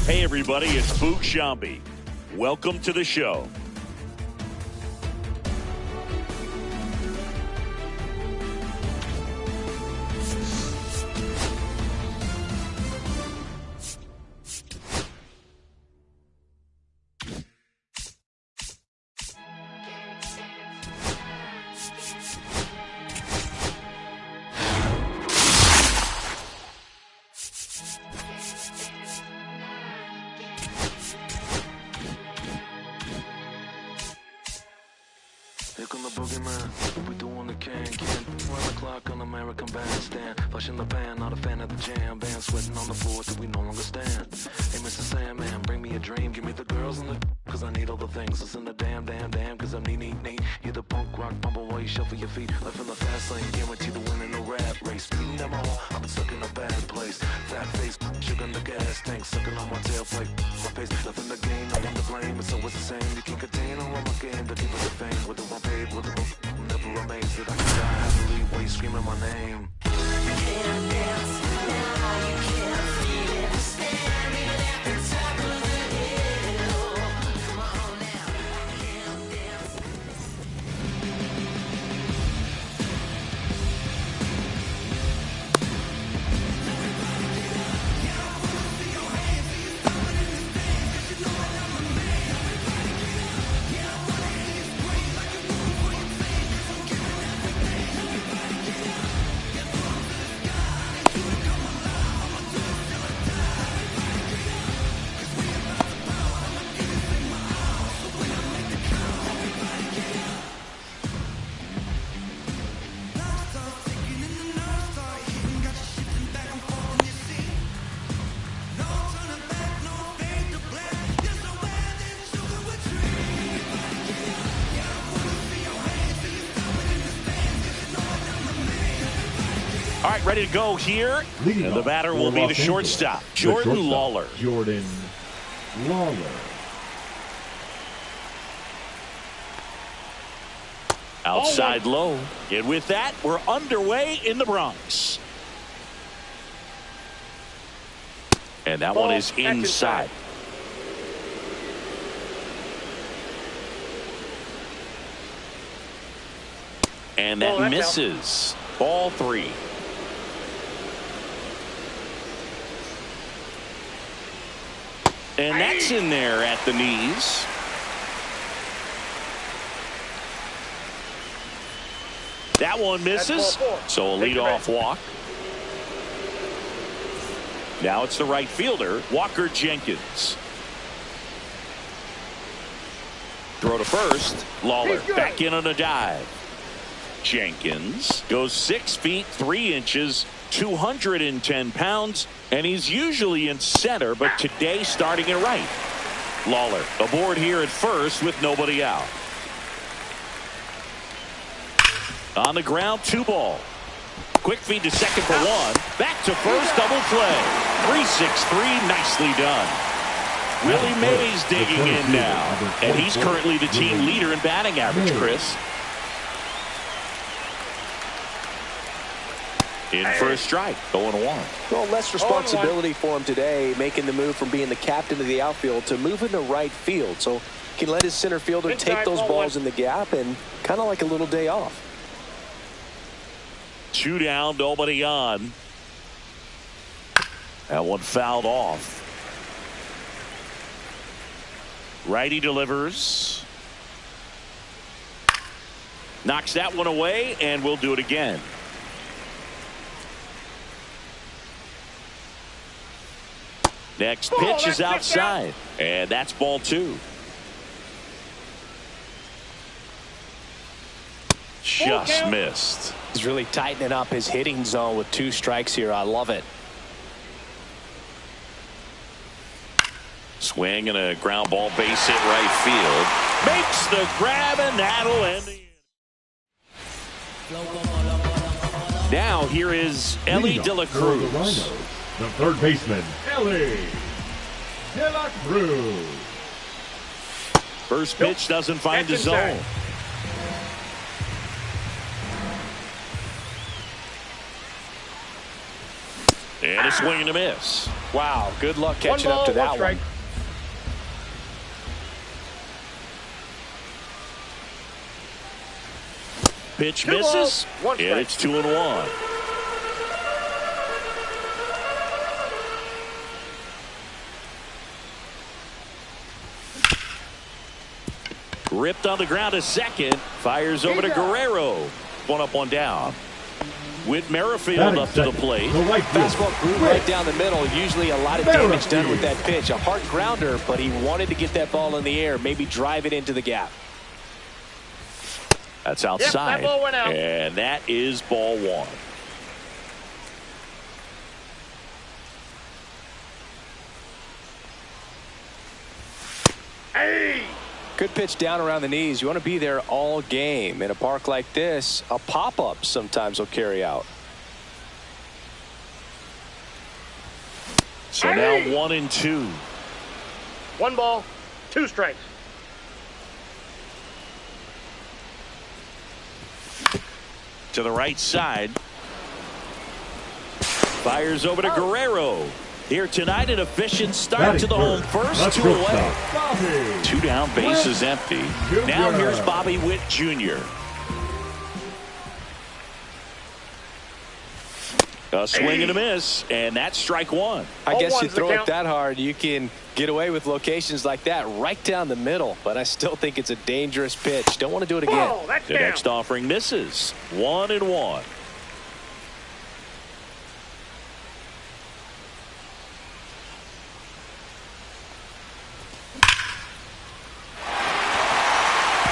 Hey everybody, it's Boog Sciambi. Welcome to the show. Here come the boogeyman, we doing the can. 1 o'clock on American Bandstand. Flushing the pan, not a fan of the jam. Band sweating on the floor till we no longer stand. Hey, Mr. Sandman, bring me a dream. Give me the girls and the cause I need all the things. Listen to damn, cause I'm neat. You're the punk rock bumble while you shuffle your feet. Life in the fast lane, guarantee the win in the rap race. Speeding them all, I've been stuck in a bad place. Fat face, sugar in the gas tank. Sucking on my tailplate, my face. Nothing to gain, no one to blame. It's always the same. You can't contain all of my game. The deeper the fame, with the one paid, with the I'm never amazed that I can die happily while you screaming my name. You can't dance now, you can't feel it. Stand even at the top of the hill. Come on now, you can't dance. All right, ready to go here. And the batter will be the shortstop, Jordan Lawlar. Jordan Lawlar. Outside low. And with that, we're underway in the Bronx. And that one is inside. And that misses. Ball 3. And that's in there at the knees. That one misses. So a leadoff walk. Now it's the right fielder, Walker Jenkins. Throw to first. Lawlar back in on a dive. Jenkins goes 6 feet 3 inches, 210 pounds, and he's usually in center, but today starting at right. Lawlar aboard here at first with nobody out. On the ground, 2 ball. Quick feed to second for 1. Back to first, double play. 3-6-3, nicely done. Willie Mays digging in now, and he's currently the team leader in batting average, Chris. In for a strike, 0-1. Well, less responsibility for him today, making the move from being the captain of the outfield to moving to right field. So he can let his center fielder take those balls in the gap and kind of like a little day off. 2 down, nobody on. That one fouled off. Righty delivers. Knocks that one away, and we'll do it again. Next pitch is outside, and that's ball 2. Just missed. He's really tightening up his hitting zone with 2 strikes here. I love it. Swing and a ground ball, base hit right field. Makes the grab, and that'll end the inning. Now here is Elly De La Cruz. The third baseman, Elly De La Cruz. First pitch doesn't find the zone. And a swing and a miss. Wow, good luck catching up to that one. Pitch misses, and it's 2-1. Ripped on the ground to second. Fires over to Guerrero. One up, one down. Whit Merrifield up to the plate. Fastball grew right down the middle. Usually a lot of damage done with that pitch. A hard grounder, but he wanted to get that ball in the air, maybe drive it into the gap. That's outside. That ball went out. And that is ball one. Hey! Good pitch down around the knees. You want to be there all game. In a park like this, a pop-up sometimes will carry out. So now 1-2. 1 ball, 2 strikes. To the right side. Fires over to Guerrero. Here tonight, an efficient start to the home first, 2 away. 2 down, bases empty. Now here's Bobby Witt Jr. A swing and a miss, and that's strike 1. I guess you throw it that hard, you can get away with locations like that right down the middle, but I still think it's a dangerous pitch. Don't want to do it again. The next offering misses. 1-1.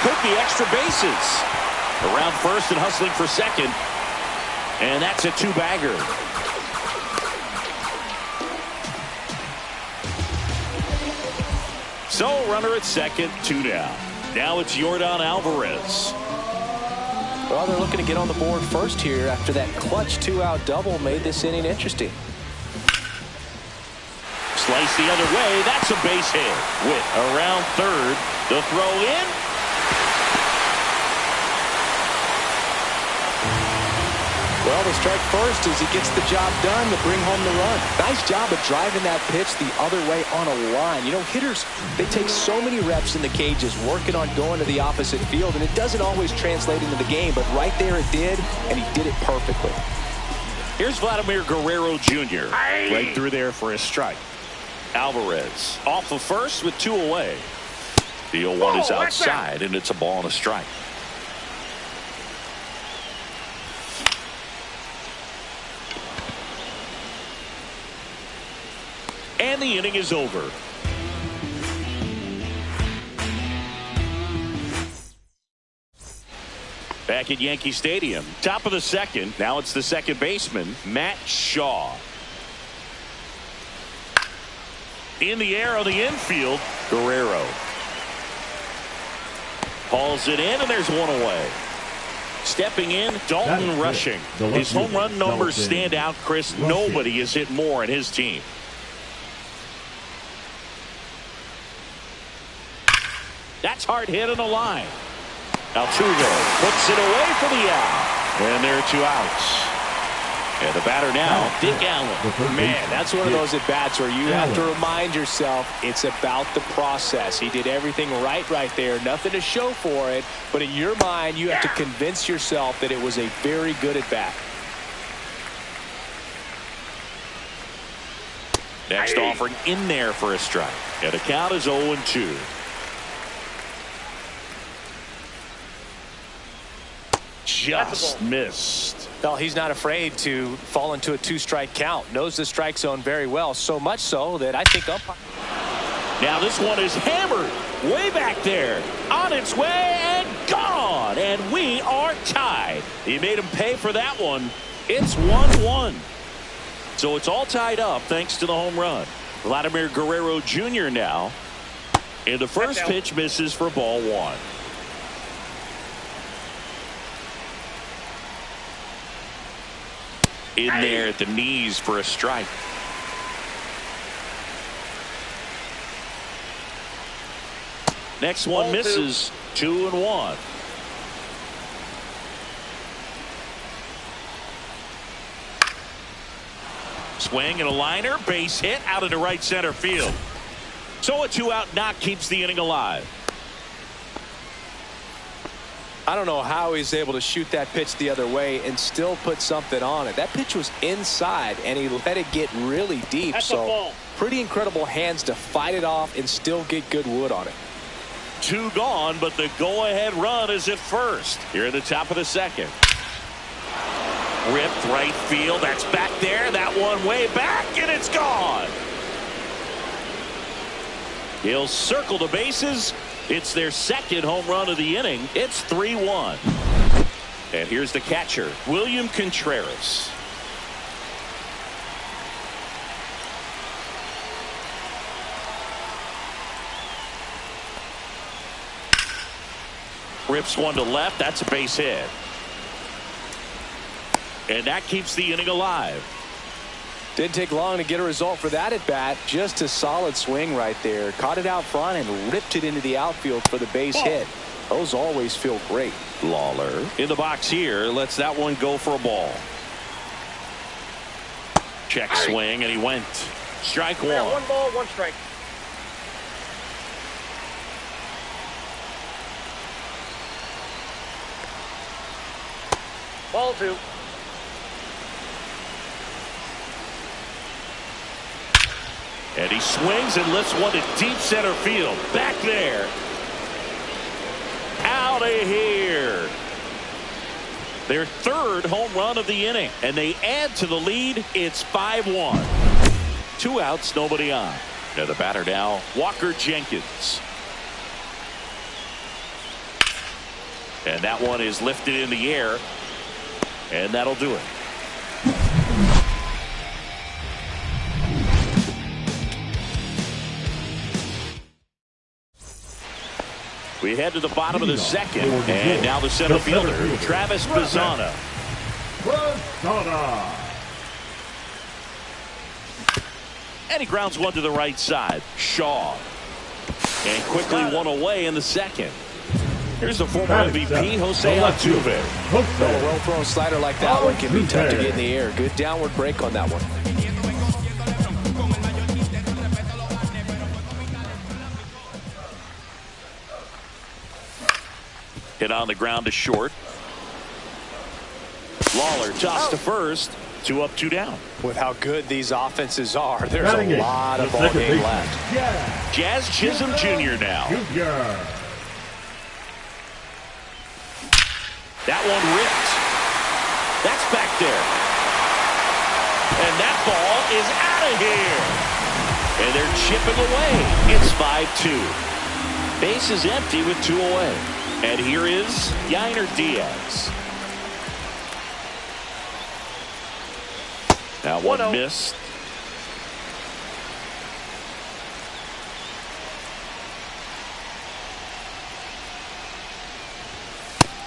Took the extra bases. Around first and hustling for second. And that's a 2-bagger. So runner at second, 2 down. Now it's Yordan Alvarez. Well, they're looking to get on the board first here after that clutch 2-out double made this inning interesting. Slice the other way. That's a base hit. Witt around third. The throw in. Well, the strike first as he gets the job done to bring home the run. Nice job of driving that pitch the other way on a line. You know, hitters, they take so many reps in the cages working on going to the opposite field, and it doesn't always translate into the game, but right there it did, and he did it perfectly. Here's Vladimir Guerrero Jr. Right through there for a strike. Alvarez off of first with 2 away. The 0-1 is outside, and it's a ball and a strike. And the inning is over. Back at Yankee Stadium, top of the second. Now it's the second baseman, Matt Shaw. In the air on the infield, Guerrero. Hauls it in, and there's 1 away. Stepping in, Dalton Rushing. His home run numbers stand out, Chris. Nobody has hit more in his team. That's hard hit on the line. Altuve puts it away for the out. And there are 2 outs. And the batter now, Dick Allen. Man, that's one of those at-bats where you have to remind yourself it's about the process. He did everything right there. Nothing to show for it. But in your mind, you have to convince yourself that it was a very good at-bat. Next offering in there for a strike. And the count is 0-2. Just missed. Well, he's not afraid to fall into a 2-strike count. Knows the strike zone very well. So much so that I think umpire. Now this one is hammered way back there. On its way and gone. And we are tied. He made him pay for that one. It's 1-1. So it's all tied up thanks to the home run. Vladimir Guerrero Jr. now. And the first pitch misses for ball 1. In there at the knees for a strike. Next one misses. 2-1. Swing and a liner, base hit out into right center field. So a 2-out knock keeps the inning alive. I don't know how he's able to shoot that pitch the other way and still put something on it. That pitch was inside and he let it get really deep. That's so a ball. pretty incredible hands to fight it off and still get good wood on it. 2 gone, but the go-ahead run is at first. Here at the top of the second. Ripped right field. That's back there. That one way back, and it's gone. He'll circle the bases. It's their second home run of the inning. It's 3-1. And here's the catcher, William Contreras. Rips one to left. That's a base hit. And that keeps the inning alive. Didn't take long to get a result for that at bat. Just a solid swing right there. Caught it out front and ripped it into the outfield for the base hit. Those always feel great. Lawler in the box here. Lets that one go for a ball. Check swing, and he went. Strike one. 1 ball, 1 strike. Ball 2. And he swings and lifts one to deep center field. Back there. Out of here. Their third home run of the inning. And they add to the lead. It's 5-1. 2 outs, nobody on. Now the batter now, Walker Jenkins. And that one is lifted in the air. And that'll do it. We head to the bottom of the second. And now the center fielder, Travis Bazzana. And he grounds one to the right side. Shaw. And quickly one away in the second. Here's the former MVP, Jose Altuve. A well-thrown slider like that one can be tough to get in the air. Good downward break on that one. Hit on the ground to short. Lawler tossed to first. 2 up, 2 down. With how good these offenses are, there's a lot of ball game left. Jazz Chisholm Jr. now. That one ripped. That's back there. And that ball is out of here. And they're chipping away. It's 5-2. Base is empty with 2 away. And here is Yainer Diaz. Now one missed.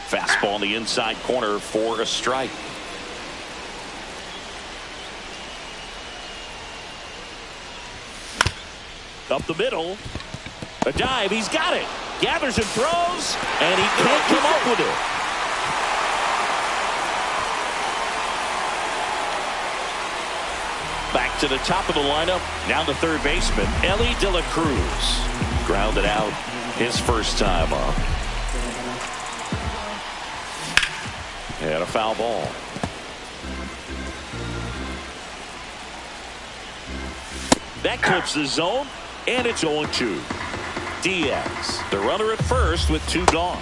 Fastball in the inside corner for a strike. Up the middle. A dive. He's got it. Gathers and throws. And he can't come up with it. Back to the top of the lineup. Now the third baseman, Elly De La Cruz. Grounded out his first time up. And a foul ball. That clips the zone, and it's 0-2. Diaz, the runner at first with 2 gone.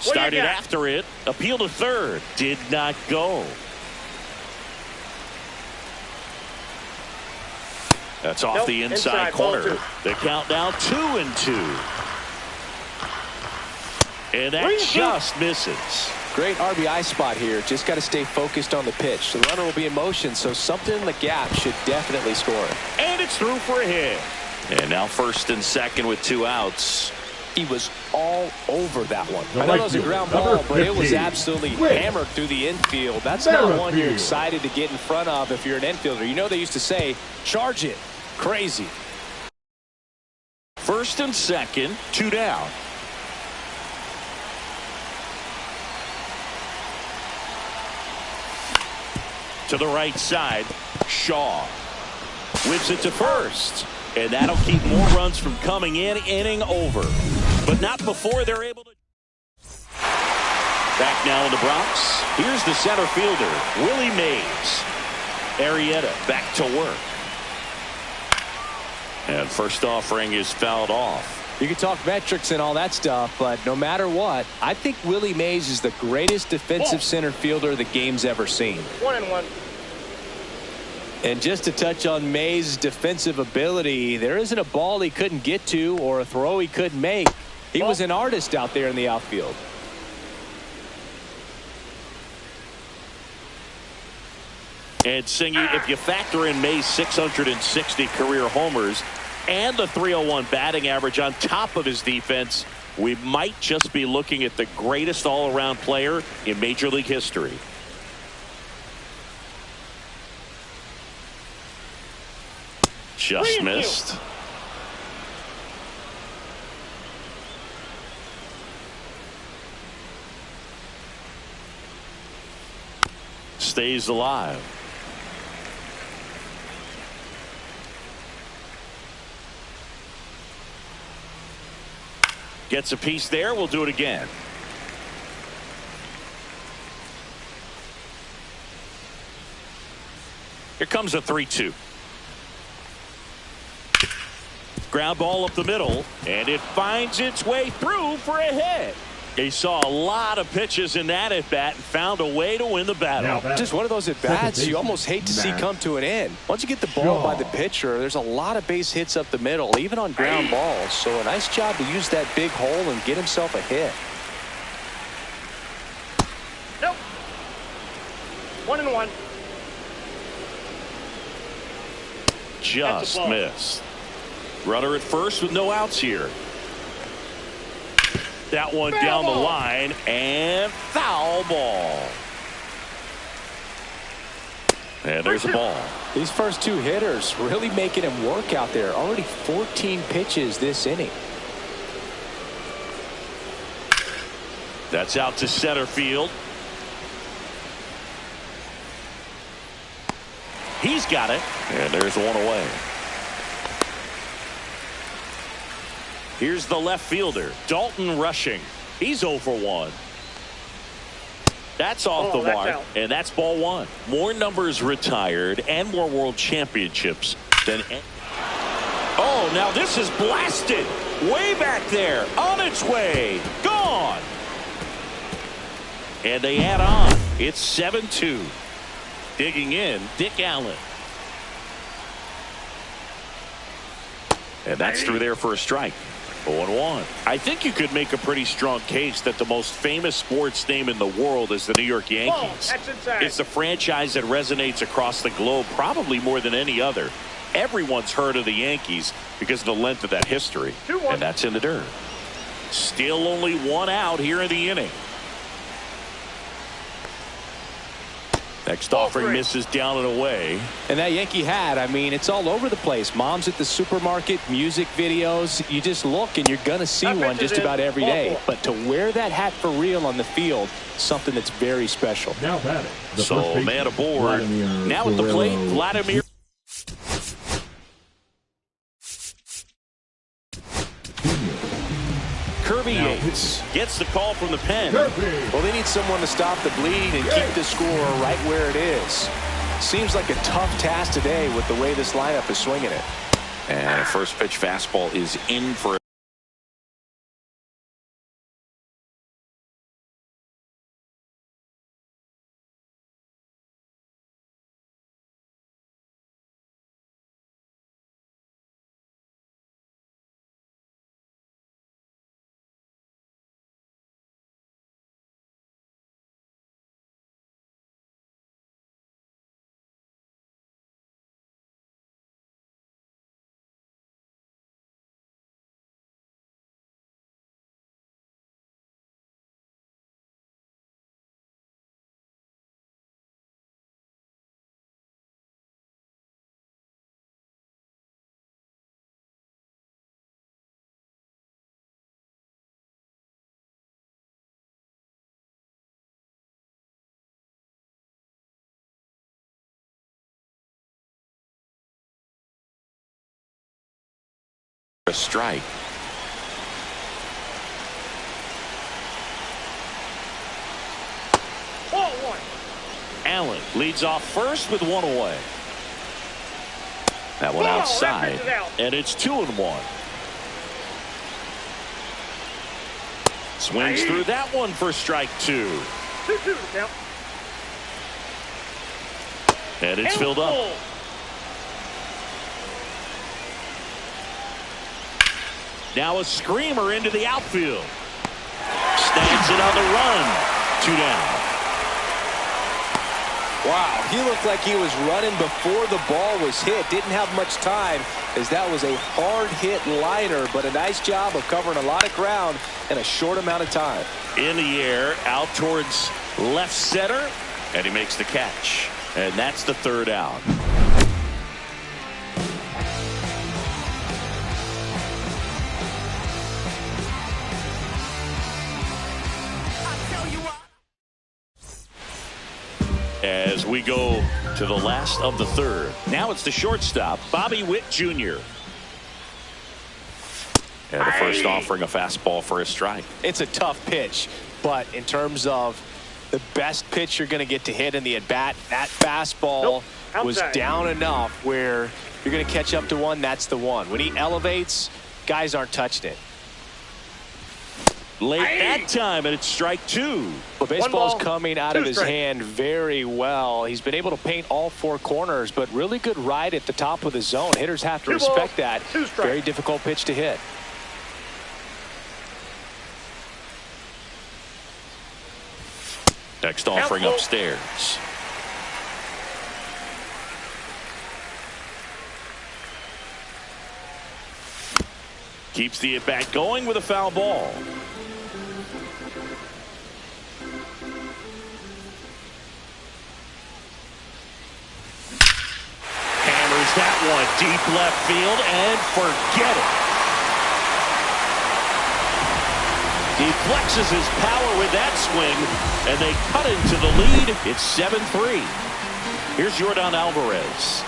Started after it, appeal to third, did not go. That's off the inside corner. The count now 2-2. And that just misses. Great RBI spot here. Just got to stay focused on the pitch. The runner will be in motion, so something in the gap should definitely score. And it's through for a hit. And now first and second with 2 outs. He was all over that one. I know it was a ground ball, but it was absolutely hammered through the infield. That's not one you're excited to get in front of if you're an infielder. You know they used to say, charge it. Crazy. First and second, 2 down. To the right side. Shaw whips it to first, and that'll keep more runs from coming in. Inning over, but not before they're able to. Back now in the Bronx. Here's the center fielder, Willie Mays. Arrieta back to work. And first offering is fouled off. You can talk metrics and all that stuff, but no matter what, I think Willie Mays is the greatest defensive center fielder the game's ever seen. 1-1. And just to touch on Mays' defensive ability, there isn't a ball he couldn't get to or a throw he couldn't make. He was an artist out there in the outfield. And Singy, if you factor in Mays' 660 career homers and the .301 batting average on top of his defense, we might just be looking at the greatest all-around player in Major League history. Just missed. Stays alive. Gets a piece there. We'll do it again. Here comes a 3-2. Ground ball up the middle, and it finds its way through for a hit. He saw a lot of pitches in that at-bat and found a way to win the battle. Just one of those at-bats you almost hate to see come to an end. Once you get the ball by the pitcher, there's a lot of base hits up the middle, even on ground balls. So a nice job to use that big hole and get himself a hit. Nope. 1-1. Just missed. Runner at first with no outs here. That one down the line, and foul ball. And there's a ball. These first two hitters really making him work out there. Already 14 pitches this inning. That's out to center field. He's got it. And there's one away. Here's the left fielder, Dalton Rushing. He's 0 for 1. That's off the mark, and that's ball one. More numbers retired and more world championships than. Oh, now this is blasted. Way back there, on its way, gone. And they add on. It's 7-2. Digging in, Dick Allen. And that's through there for a strike. 0-1. I think you could make a pretty strong case that the most famous sports name in the world is the New York Yankees. It's a franchise that resonates across the globe probably more than any other. Everyone's heard of the Yankees because of the length of that history. And that's in the dirt. Still only one out here in the inning. Next offering misses down and away. And that Yankee hat, I mean, it's all over the place. Moms at the supermarket, music videos. You just look and you're going to see one just about every day. But to wear that hat for real on the field, something that's very special. Now batting. So man aboard. Now at the plate, Vladimir. Kirby Yates gets the call from the pen. Well, they need someone to stop the bleed and keep the score right where it is. Seems like a tough task today with the way this lineup is swinging it. And a first pitch fastball is in for strike. Ball one. Allen leads off first with one away. That one outside, and it's 2-1. Swings through that one for strike 2. 2-2 to count. And it's filled up. Now a screamer into the outfield. Snags it on the run. 2 down. Wow, he looked like he was running before the ball was hit. Didn't have much time as that was a hard hit liner, but a nice job of covering a lot of ground in a short amount of time. In the air, out towards left center, and he makes the catch. And that's the 3rd out. As we go to the last of the 3rd. Now it's the shortstop, Bobby Witt Jr. And the first offering a fastball for a strike. It's a tough pitch, but in terms of the best pitch you're going to get to hit in the at-bat, that fastball was down enough where you're going to catch up to one. That's the one. When he elevates, guys aren't touching it. Late that time, and it's strike 2. Well, baseball's coming out of his hand very well. He's been able to paint all 4 corners, but really good ride at the top of the zone. Hitters have to respect that. Very difficult pitch to hit. Next offering upstairs. Keeps the at-bat going with a foul ball. Hammers that one deep left field and forget it. He flexes his power with that swing, and they cut into the lead. It's 7-3. Here's Yordan Alvarez.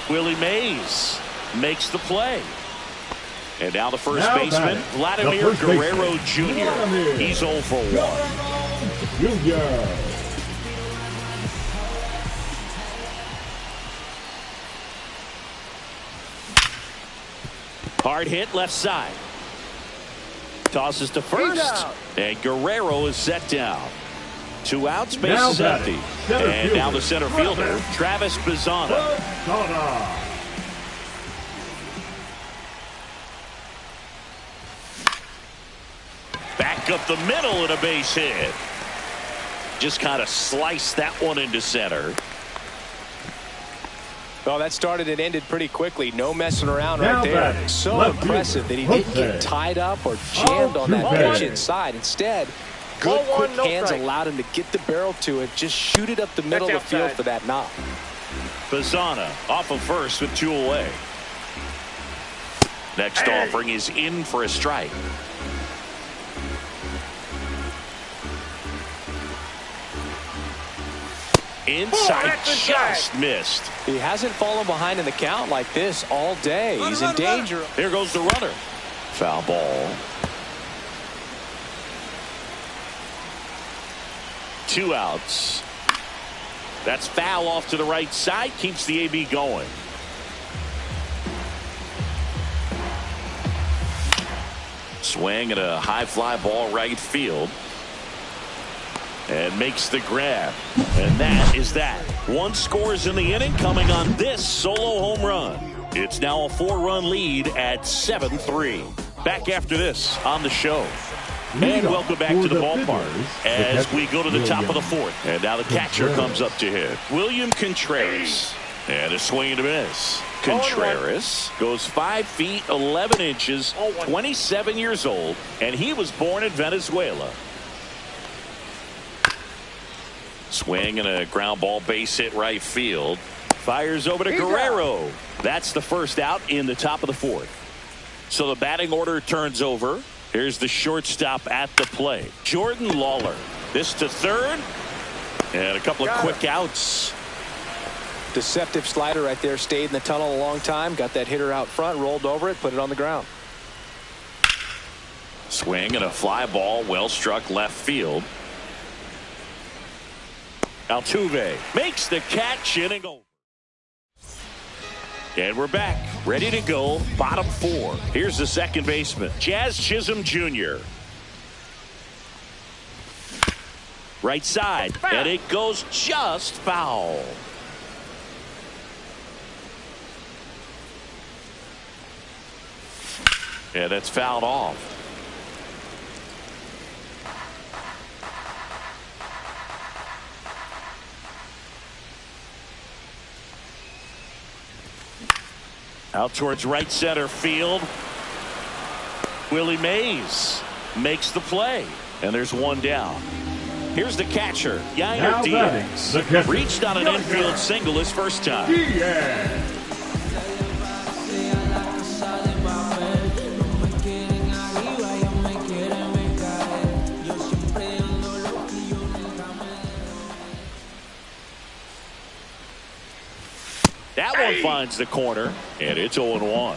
Willie Mays makes the play. And now the first baseman, Vladimir Guerrero Jr. He's 0 for 1. Jr. Hard hit left side. Tosses to first. And Guerrero is set down. 2 outs, base is empty. And now the center fielder, Travis Bazzana. Back up the middle and a base hit. Just kind of sliced that one into center. Well, that started and ended pretty quickly. No messing around right there. So impressive that he didn't get tied up or jammed on that pitch inside. Instead, good quick hands allowed him to get the barrel to it. Just shoot it up the middle of the field for that knock. Bazzana off of first with 2 away. Next offering is in for a strike. Inside, just missed. He hasn't fallen behind in the count like this all day. He's in danger. Here goes the runner. Foul ball. 2 outs. That's foul off to the right side. Keeps the AB going. Swing at a high fly ball right field. And makes the grab. And that is that. 1 scores in the inning coming on this solo home run. It's now a 4-run lead at 7-3. Back after this on the show. And welcome back to the ballpark as we go to the top of the 4th. And now the catcher comes up to hit. William Contreras. And a swing and a miss. Contreras goes 5 feet 11 inches, 27 years old, and he was born in Venezuela. Swing and a ground ball base hit right field. Fires over to Guerrero. That's the first out in the top of the 4th. So the batting order turns over. Here's the shortstop at the plate. Jordan Lawler. This to third. And a couple of quick outs. Deceptive slider right there. Stayed in the tunnel a long time. Got that hitter out front. Rolled over it. Put it on the ground. Swing and a fly ball. Well struck left field. Altuve makes the catch. Inning over. And we're back. Ready to go. Bottom four. Here's the second baseman, Jazz Chisholm Jr. Right side. And it goes just foul. Yeah, that's fouled off. Out towards right center field. Willie Mays makes the play. And there's one down. Here's the catcher, Yainer Diaz. Reached on an infield single his first time. Diaz. That one finds the corner, and it's 0-1.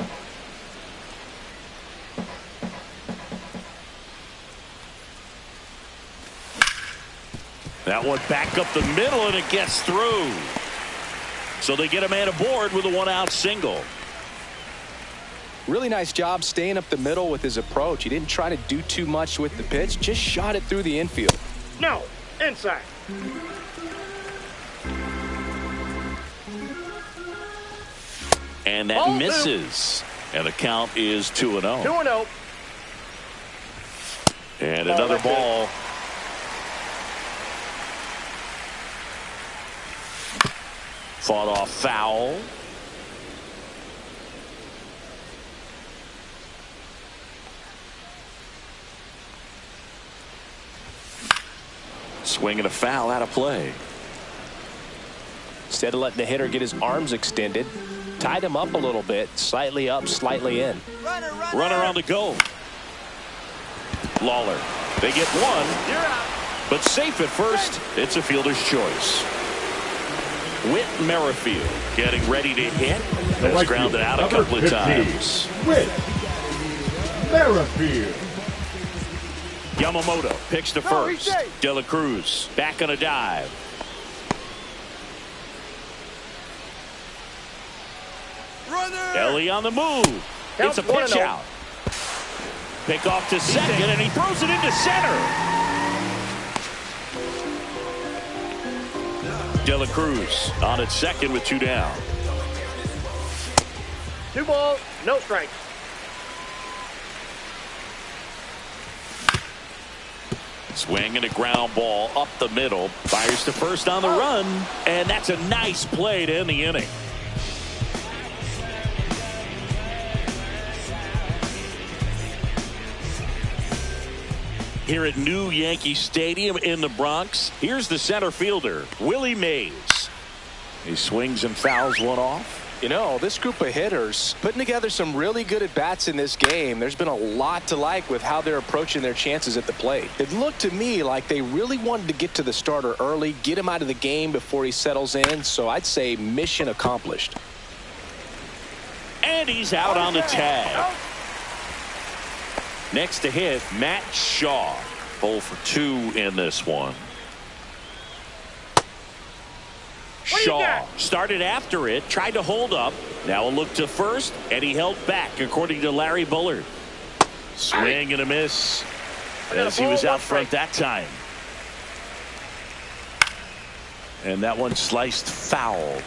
That one back up the middle, and it gets through. So they get a man aboard with a one-out single. Really nice job staying up the middle with his approach. He didn't try to do too much with the pitch. Just shot it through the infield. No, inside. And that misses. And the count is 2-0. 2-0. And another ball. Fought off foul. Swing and a foul out of play. Instead of letting the hitter get his arms extended, tied him up a little bit, slightly up, slightly in. Runner on the go. Lawler. They get one. You're out. But safe at first. It's a fielder's choice. Whit Merrifield getting ready to hit. Has grounded out a couple of times. Whit Merrifield. Yamamoto picks to first. De La Cruz back on a dive. Ellie on the move. It's a pitch out. Pick off to second, and he throws it into center. De La Cruz on at second with two down. 2 balls, no strikes. Swing and a ground ball up the middle. Fires to first on the run, and that's a nice play to end the inning. Here at New Yankee Stadium in the Bronx, here's the center fielder, Willie Mays. He swings and fouls one off. You know, this group of hitters putting together some really good at-bats in this game. There's been a lot to like with how they're approaching their chances at the plate. It looked to me like they really wanted to get to the starter early, get him out of the game before he settles in. So I'd say mission accomplished. And he's out on the tag. Next to hit, Matt Shaw. 0 for 2 in this one. Shaw started after it, tried to hold up. Now a look to first, and he held back, according to Larry Bullard. Swing and a miss, as he was out front that time. And that one sliced foul.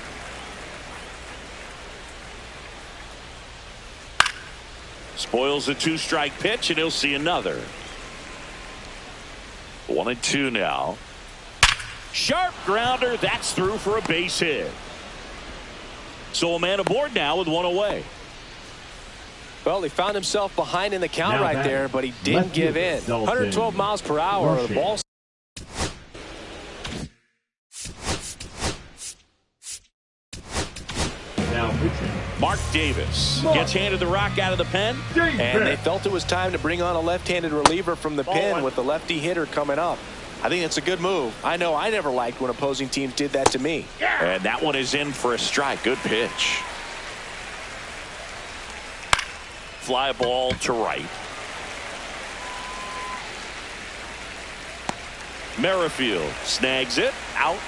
Spoils a 2-strike pitch, and he'll see another. 1-2 now. Sharp grounder. That's through for a base hit. So a man aboard now with one away. Well, he found himself behind in the count right there, but he didn't give in. 112 miles per hour. The ball. Now pitching. Mark Davis gets handed the rock out of the pen. And they felt it was time to bring on a left-handed reliever from the pen with the lefty hitter coming up. I think it's a good move. I know I never liked when opposing teams did that to me. And that one is in for a strike. Good pitch. Fly ball to right. Merrifield snags it. Out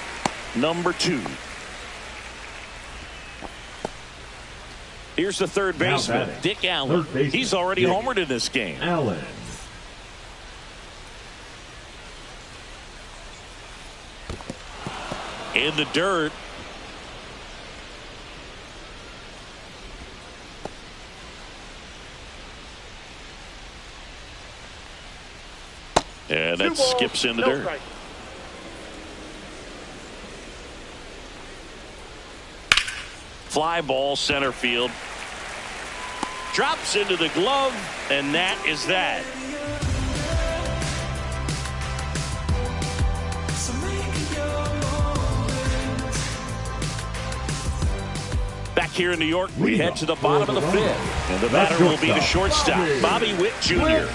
number 2. Here's the third baseman, Dick Allen. He's already homered in this game. Allen. In the dirt. And that skips in the dirt. Strike. Fly ball center field. Drops into the glove, and that is that. Back here in New York, we head to the bottom of the 5th. And the batter will be the shortstop, Bobby Witt Jr.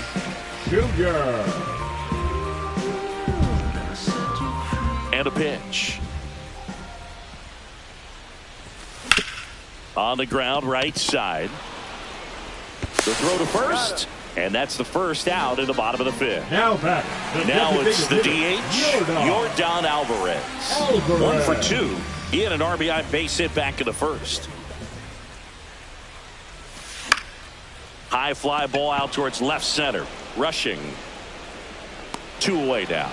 And a pitch. On the ground, right side. The throw to first, and that's the first out in the bottom of the 5th. Now it's the DH, Yordan Alvarez. 1 for 2. He had an RBI base hit back in the first. High fly ball out towards left center. Rushing. 2 away now.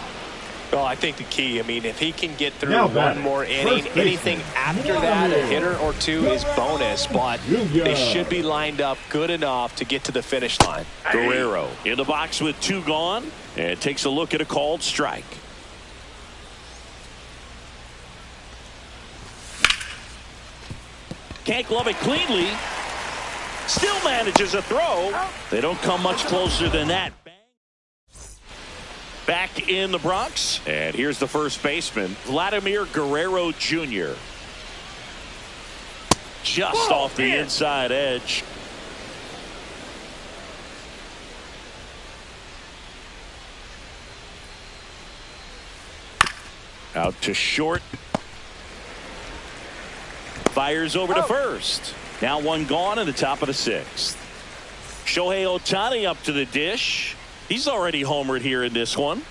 Well, I think the key, I mean, if he can get through one more inning, anything after that, a hitter or 2 is bonus, but they should be lined up good enough to get to the finish line. Guerrero in the box with 2 gone, and takes a look at a called strike. Can't glove it cleanly. Still manages a throw. They don't come much closer than that. Back in the Bronx, and here's the first baseman, Vladimir Guerrero Jr. Just off the inside edge. Out to short. Fires over to first. Now 1 gone in the top of the 6th. Shohei Ohtani up to the dish. He's already homered here in this one.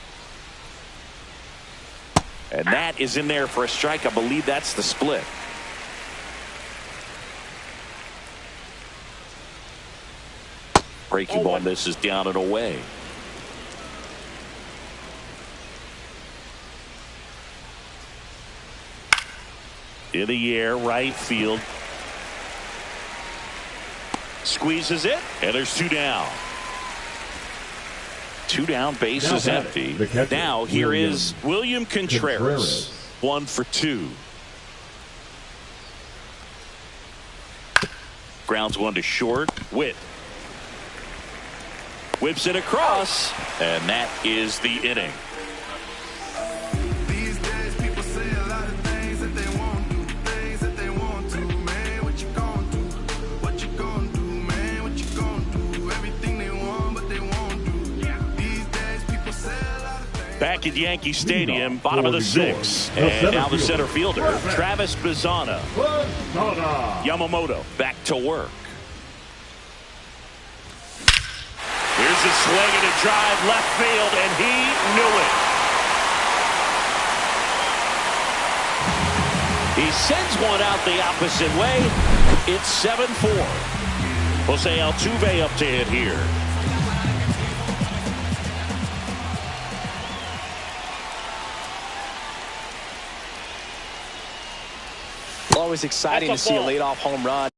And that is in there for a strike. I believe that's the split. Breaking ball misses down and away. In the air, right field. Squeezes it, and there's 2 down. 2 down, base is empty. Now here is William Contreras. 1 for 2. Grounds 1 to short. Witt whips it across, and that is the inning. These days people say a lot of things that they won't do, things that they want to. Man, what you gonna do? What you gonna do, man? What you gonna do? Everything they want, but they won't do. These days people say a lot of things. Back at Yankee Stadium, bottom of the 6th. And now the center fielder, Travis Bazzana. Yamamoto back to work. Here's a swing and a drive left field, and he knew it. He sends one out the opposite way. It's 7-4. Jose Altuve up to hit here. Always exciting to see a leadoff home run.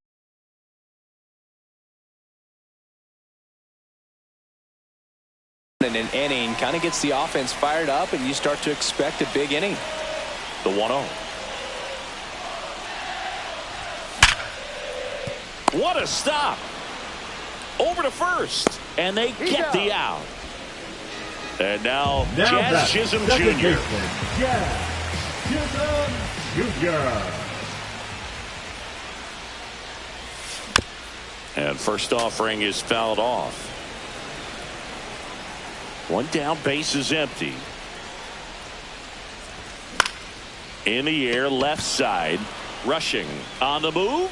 In an inning, kind of gets the offense fired up, and you start to expect a big inning. The 1-0. What a stop. Over to first, and they get the out. And now Jazz Chisholm Jr. Jazz Chisholm Jr. And first offering is fouled off. 1 down, base is empty. In the air, left side. Rushing on the move.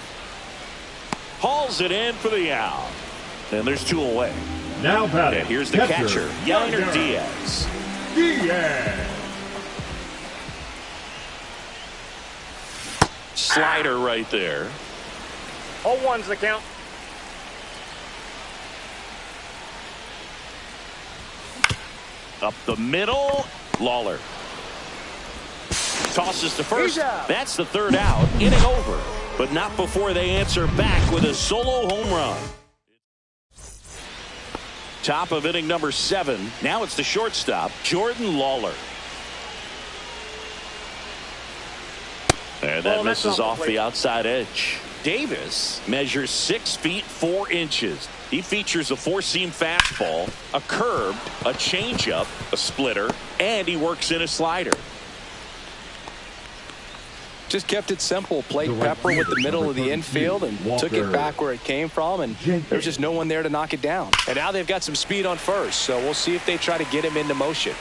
Hauls it in for the out. And there's 2 away. Now batting. And here's the catcher, Yainer Diaz. Slider right there. 0-1's the count. Up the middle. Lawler tosses to first. That's the 3rd out. Inning over. But not before they answer back with a solo home run. Top of inning number 7. Now it's the shortstop, Jordan Lawler. And that misses off the outside edge. Davis measures 6 feet 4 inches. He features a 4-seam fastball, a curved, a changeup, a splitter, and he works in a slider. Just kept it simple. Played pepper with the middle of the infield and took it back where it came from, and there's just no one there to knock it down. And now they've got some speed on first, so we'll see if they try to get him into motion.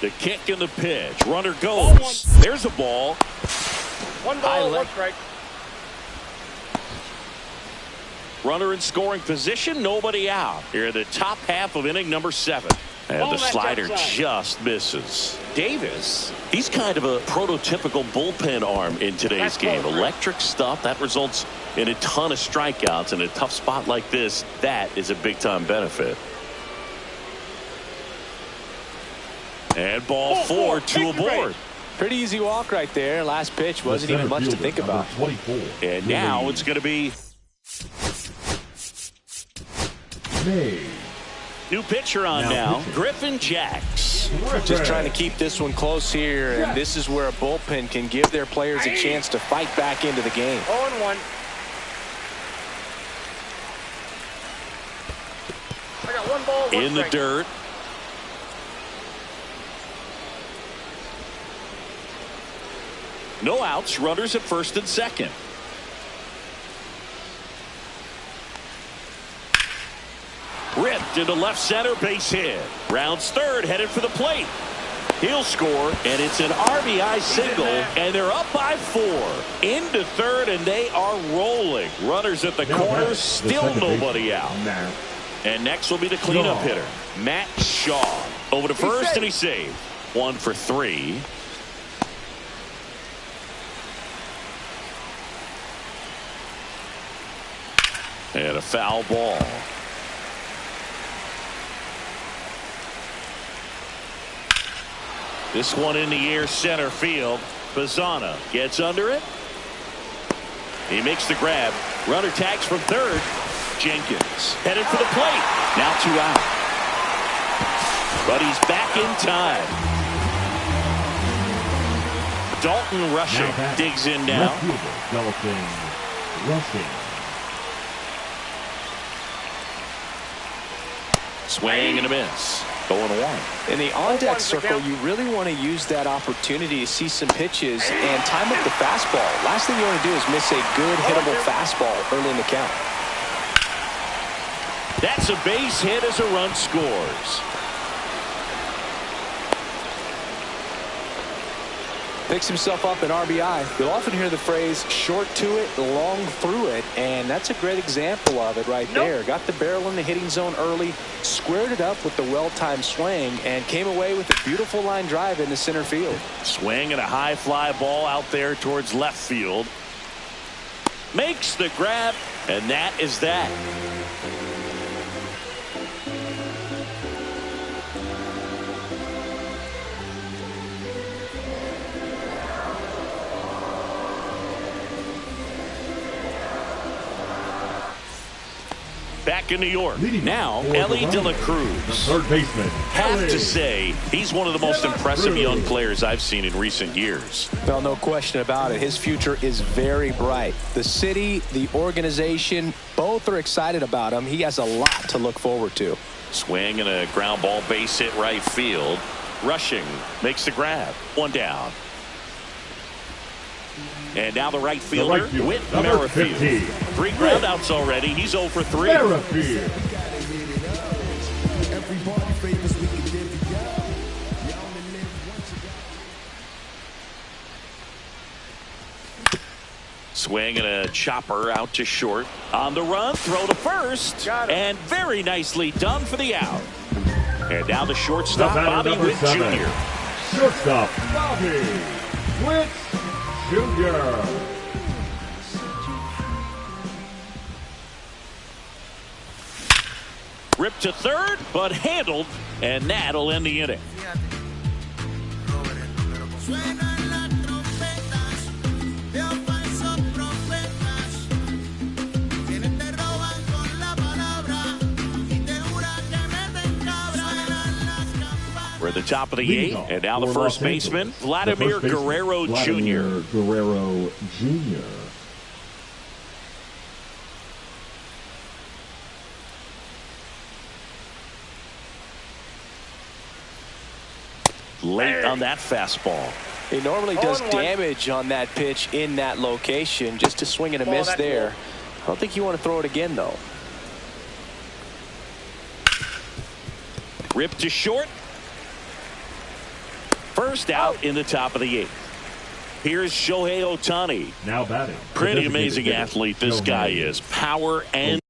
The kick and the pitch. Runner goes. There's a ball. 1 ball, 1 strike. Runner in scoring position. Nobody out. Here in the top half of inning number 7. And the slider just misses. Davis, he's kind of a prototypical bullpen arm in today's game. Electric stuff that results in a ton of strikeouts in a tough spot like this. That is a big-time benefit. And ball 4, 2 aboard. Pretty easy walk right there. Last pitch wasn't even much to think about. And now it's going to be new pitcher on now, Griffin Jacks. Just trying to keep this one close here, and this is where a bullpen can give their players a chance to fight back into the game. 0-1. I got 1 ball, 1 in the strike. dirt. No outs, runners at first and second. Ripped into left center, base hit. Rounds third, headed for the plate. He'll score, and it's an RBI single, and they're up by 4. Into third, and they are rolling. Runners at the corner, still nobody out. And next will be the cleanup hitter, Matt Shaw. Over to first, and he's saved. 1 for 3. And a foul ball. This one in the air, center field. Bazzana gets under it. He makes the grab. Runner tags from third. Jenkins headed for the plate. Now 2 out. But he's back in time. Dalton Rushing digs in now. Dalton Rushing. Swing and a miss. 0-1. In the on-deck circle, you really want to use that opportunity to see some pitches and time up the fastball. Last thing you want to do is miss a good hittable fastball early in the count. That's a base hit as a run scores. Picks himself up an RBI. You'll often hear the phrase short to it, long through it, and that's a great example of it right there. Got the barrel in the hitting zone early, squared it up with the well-timed swing, and came away with a beautiful line drive into center field. Swing and a high fly ball out there towards left field. Makes the grab, and that is that. Back in New York. Now, Elly De La Cruz. Third baseman. Have to say, he's one of the most impressive young players I've seen in recent years. Well, no question about it. His future is very bright. The city, the organization, both are excited about him. He has a lot to look forward to. Swing and a ground ball base hit right field. Rushing makes the grab. 1 down. And now the right fielder, Whit Merrifield. 3 groundouts already. He's 0 for 3. Merrifield. Swing and a chopper out to short. On the run, throw to first. And very nicely done for the out. And now the shortstop, Bobby Witt Jr. Shortstop, Bobby Witt Jr. Ripped to third, but handled, and that'll end the inning. We're at the top of the eighth, and now the first baseman, Vladimir Guerrero Jr. Guerrero Jr. Late on that fastball. He normally does damage on that pitch in that location. Just to swing and a miss there. I don't think you want to throw it again, though. Ripped to short. First out in the top of the eighth. Here's Shohei Ohtani. Now batting. Pretty amazing athlete this guy is. Power and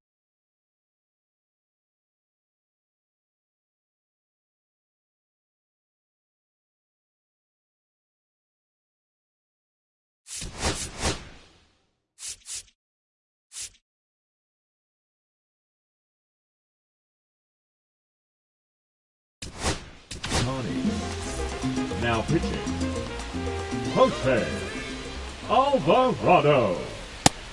now pitching, Jose Alvarado.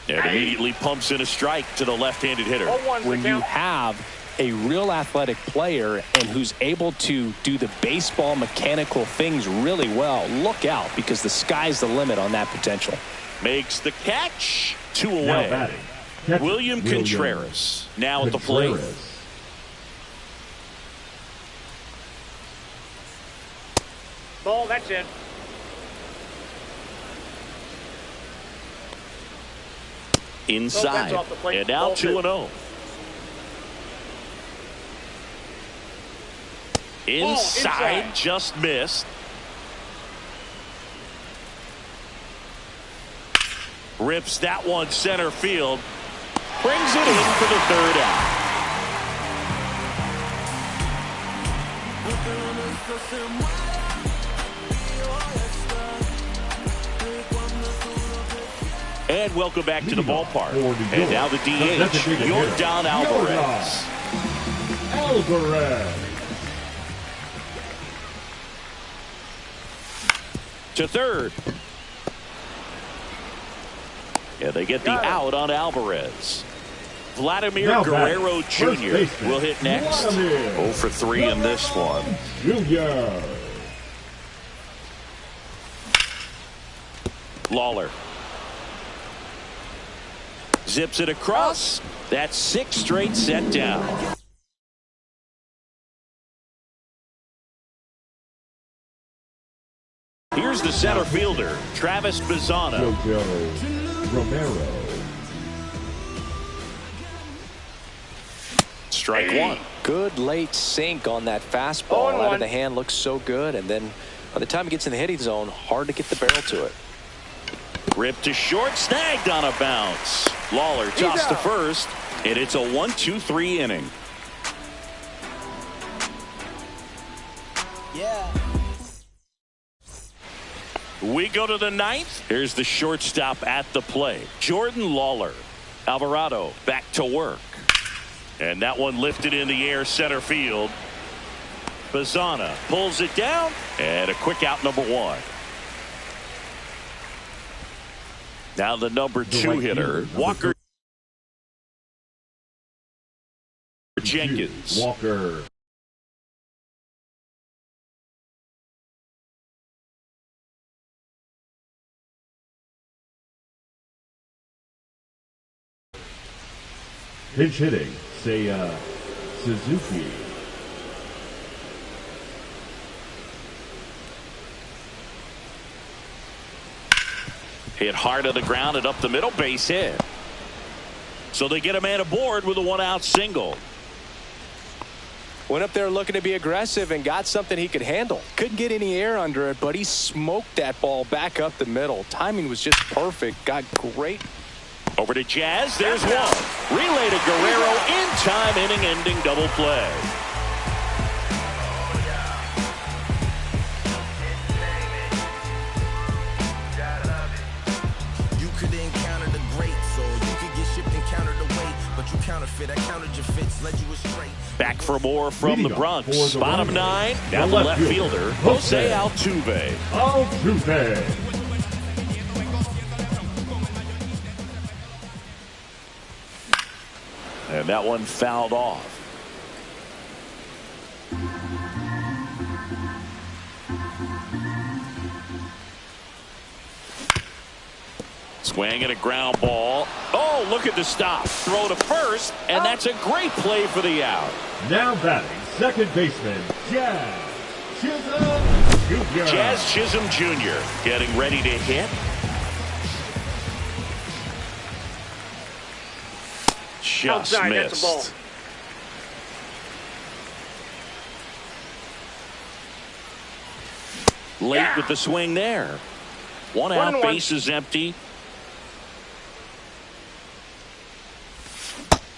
and immediately pumps in a strike to the left-handed hitter. When you have a real athletic player and who's able to do the baseball mechanical things really well, look out, because the sky's the limit on that potential. Makes the catch. 2 Now away. batting, William Contreras now at the plate. Ball, that's it. Inside. off the plate. And now Ball 2-0. Inside, just missed. Rips that one center field. Brings it in for the third out. And welcome back to the ballpark. And now the DH, Yordan Alvarez. Alvarez. To third. Yeah, they get the out on Alvarez. Vladimir Now Guerrero batting, Jr. will hit next. Vladimir 0 for 3 in this one. Jr. Lawler. Zips it across. That's 6 straight set down. Here's the center fielder, Travis Bazzana. Jojo Romero. Strike 1. Good late sink on that fastball. Out of the hand looks so good, and then by the time it gets in the hitting zone, hard to get the barrel to it. Ripped to short, snagged on a bounce. Lawler tossed to first, and it's a 1-2-3 inning. We go to the 9th. Here's the shortstop at the plate, Jordan Lawler. Alvarado back to work. And that one lifted in the air center field. Bazzana pulls it down, and a quick out, number 1. Now the number 2 hitter, Walker Jenkins. Walker. Pinch hitting, Seiya Suzuki. Hit hard on the ground and up the middle, base hit. So they get a man aboard with a 1-out single. Went up there looking to be aggressive and got something he could handle. Couldn't get any air under it, but he smoked that ball back up the middle. Timing was just perfect. Got great. Over to Jazz. There's one. Relay to Guerrero in time, inning-ending double play. You could encounter the greats, or you could get shipped and counter the weight, but you counterfeit. I countered your fits, led you astray. Back for more from the Bronx. Bottom 9. Now the left fielder, Jose Altuve. Altuve. And that one fouled off. Swing and a ground ball. Oh, look at the stop. Throw to first, and that's a great play for the out. Now batting, second baseman, Jazz Chisholm Jr. Jazz Chisholm Jr. getting ready to hit. Just Outside, missed. that's a ball. Late with the swing there. One out, 1-1. base is empty.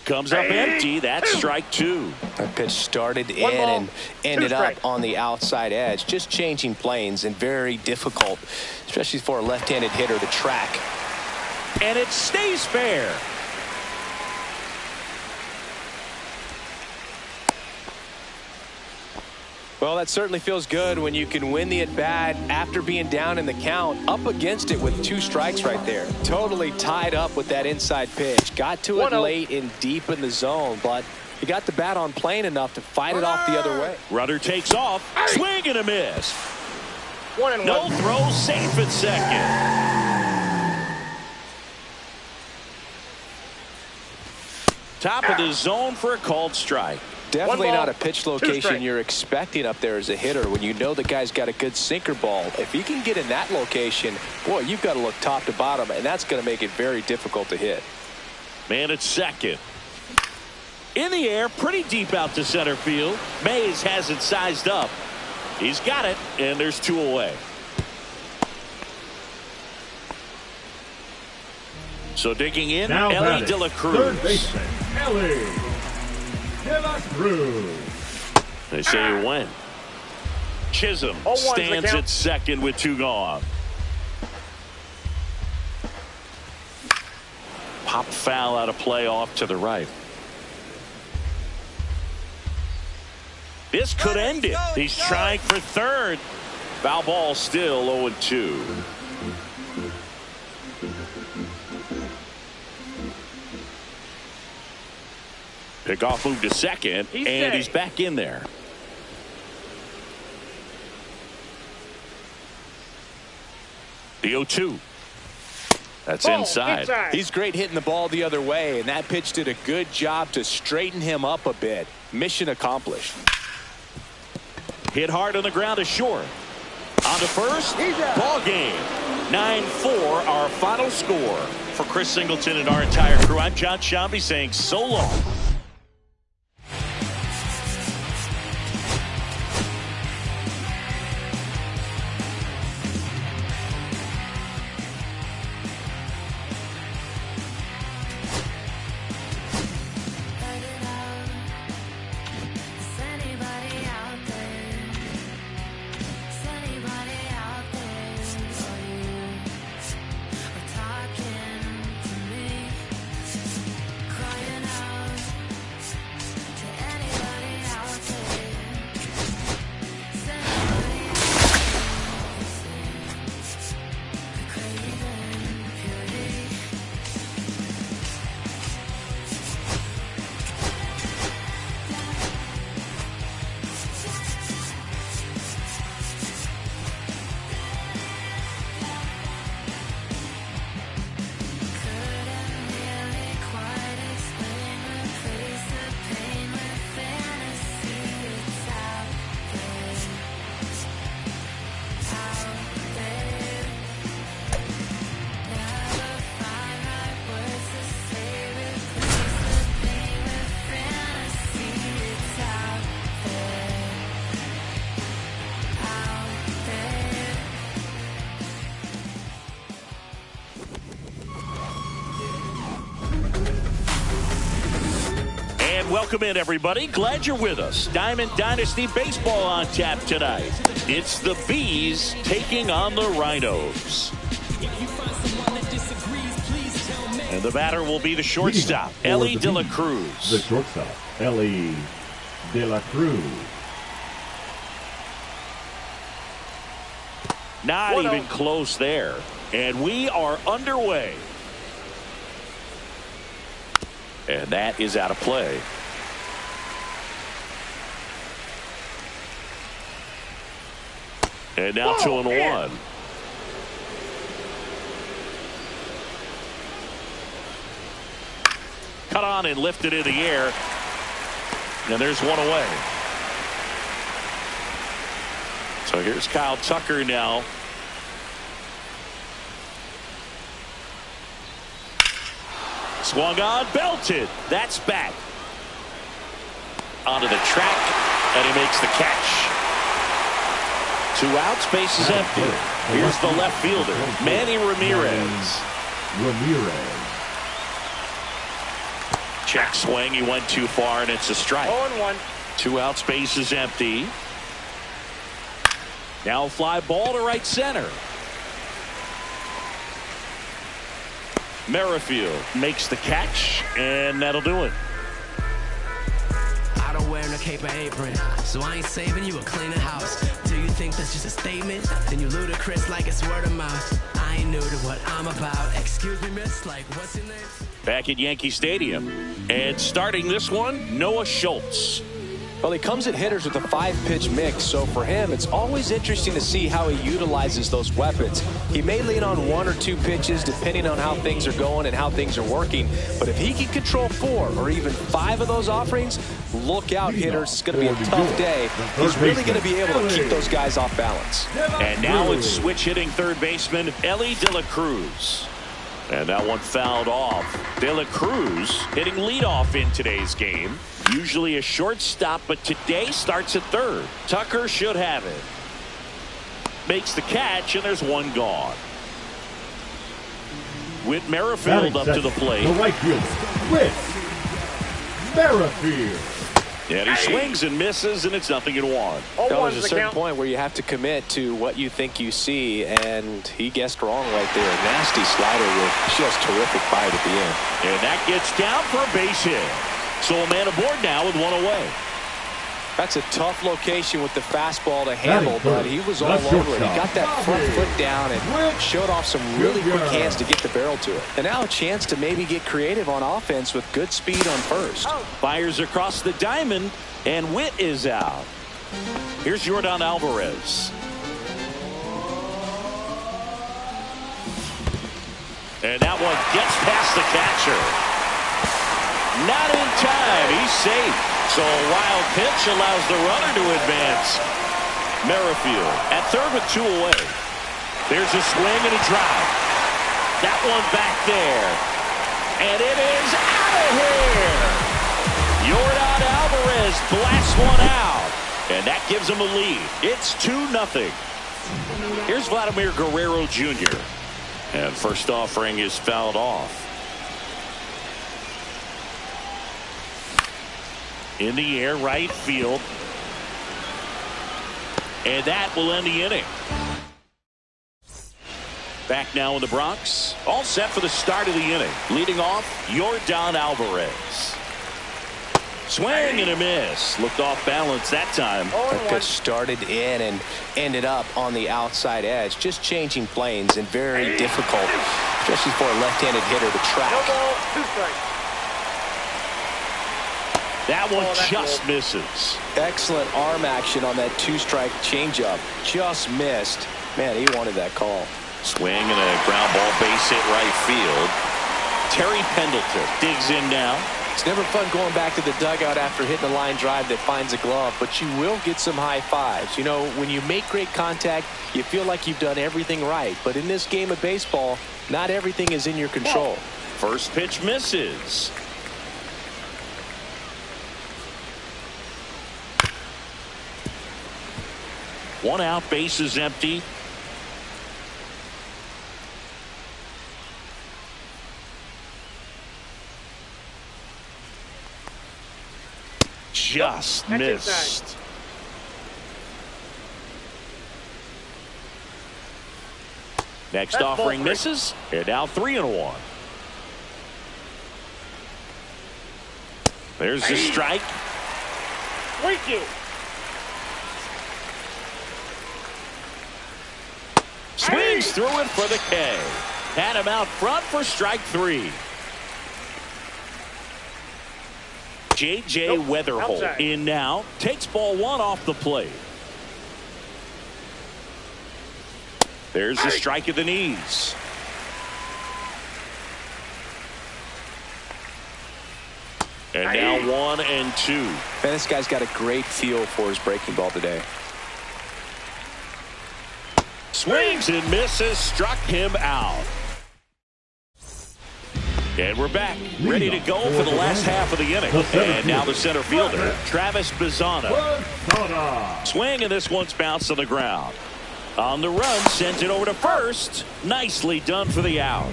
Comes up empty. That's strike 2. That pitch started in One ball, and ended two up strikes. on the outside edge. Just changing planes and very difficult, especially for a left-handed hitter to track. And it stays fair. Well, that certainly feels good when you can win the at-bat after being down in the count, up against it with 2 strikes right there. Totally tied up with that inside pitch. Got to it 1-0. late and deep in the zone, but he got the bat on plane enough to fight it off the other way. Runner takes off. Swing and a miss. 1-1. No throw, safe at second. Top of the zone for a called strike. Definitely One ball, not a pitch two location strikes. you're expecting up there as a hitter when you know the guy's got a good sinker ball. If he can get in that location, boy, you've got to look top to bottom, and that's going to make it very difficult to hit. Man at second. In the air, pretty deep out to center field. Mays has it sized up. He's got it, and there's 2 away. So digging in, Now Ellie batting, De La Cruz. third baseman, Ellie De La Cruz. They say you win. Chisholm 0-1's the stands count. at second with 2 gone. Pop foul out of play off to the right. This could end it. He's trying for third. Foul ball still 0-2. Pickoff move to second, He's and safe. he's back in there. The 0-2. That's Ball, inside. He's great hitting the ball the other way, and that pitch did a good job to straighten him up a bit. Mission accomplished. Hit hard on the ground to short. On to first. Ball game. 9-4, our final score. For Chris Singleton and our entire crew, I'm John Shambi saying so long. Welcome in, everybody. Glad you're with us. Diamond Dynasty Baseball on tap tonight. It's the Bees taking on the Rhinos. And the batter will be the shortstop, Elly De La Cruz. The shortstop, Elly De La Cruz. Not even close there. And we are underway. And that is out of play. And now 2-1. Cut on and lifted in the air. And there's one away. So here's Kyle Tucker now. Swung on, belted. That's back. Onto the track, and he makes the catch. 2 outs, base is empty. Here's the left fielder, Manny Ramirez. Check swing, he went too far, and it's a strike. 0-1. 2 outs, base is empty. Now fly ball to right center. Merrifield makes the catch, and that'll do it. I don't wear no cape or apron, so I ain't saving you a cleaner house. Do you think that's just a statement? Then you ludicrous like it's word of mouth. I ain't new to what I'm about. Excuse me, miss, like what's your name? Back at Yankee Stadium, and starting this one, Noah Schultz. Well, he comes at hitters with a 5-pitch mix, so for him, it's always interesting to see how he utilizes those weapons. He may lean on 1 or 2 pitches depending on how things are going and how things are working, but if he can control 4 or even 5 of those offerings, look out, hitters. It's going to be a tough day. He's really going to be able to keep those guys off balance. And now it's switch hitting third baseman Elly De La Cruz. And that one fouled off. De La Cruz hitting leadoff in today's game. Usually a shortstop, but today starts at third. Tucker should have it. Makes the catch, and there's one gone. Whit Merrifield up to the plate. The right fielder, Whit Merrifield. And he swings and misses, and it's 0-1. There's a certain point where you have to commit to what you think you see, and he guessed wrong right there. Nasty slider with just terrific bite at the end. And that gets down for a base hit. So a man aboard now with 1 away. That's a tough location with the fastball to handle, but he was all over it. He got that front foot down and showed off some really quick hands to get the barrel to it. And now a chance to maybe get creative on offense with good speed on first. Fires across the diamond, and Whit is out. Here's Yordan Alvarez. And that one gets past the catcher. Not in time. He's safe. So a wild pitch allows the runner to advance. Merrifield at third with 2 away. There's a swing and a drive. That one back there. And it is out of here. Yordan Alvarez blasts one out. And that gives him a lead. It's 2-0. Here's Vladimir Guerrero Jr. And first offering is fouled off. In the air, right field. And that will end the inning. Back now in the Bronx. All set for the start of the inning. Leading off, Yordan Alvarez. Swing and a miss. Looked off balance that time. That pitch started in and ended up on the outside edge. Just changing planes and very difficult, especially for a left-handed hitter to track. No ball, 2 strikes. That one just misses. Excellent arm action on that 2-strike changeup. Just missed. Man, he wanted that call. Swing and a ground ball base hit right field. Terry Pendleton digs in now. It's never fun going back to the dugout after hitting a line drive that finds a glove, but you will get some high fives. You know, when you make great contact, you feel like you've done everything right. But in this game of baseball, not everything is in your control. First pitch misses. One out, base is empty. just missed. Next offering misses, and now 3-1. There's the strike. Thank you. Swings through it for the K. Had him out front for strike 3. J.J. Weatherholt in now. Takes ball 1 off the plate. There's the strike at the knees. And now 1-2. Man, this guy's got a great feel for his breaking ball today. Swings and misses, struck him out. And we're back, ready to go for the last half of the inning. And now the center fielder, Travis Bazzana. Swing, and this one's bounced on the ground. On the run, sends it over to first. Nicely done for the out.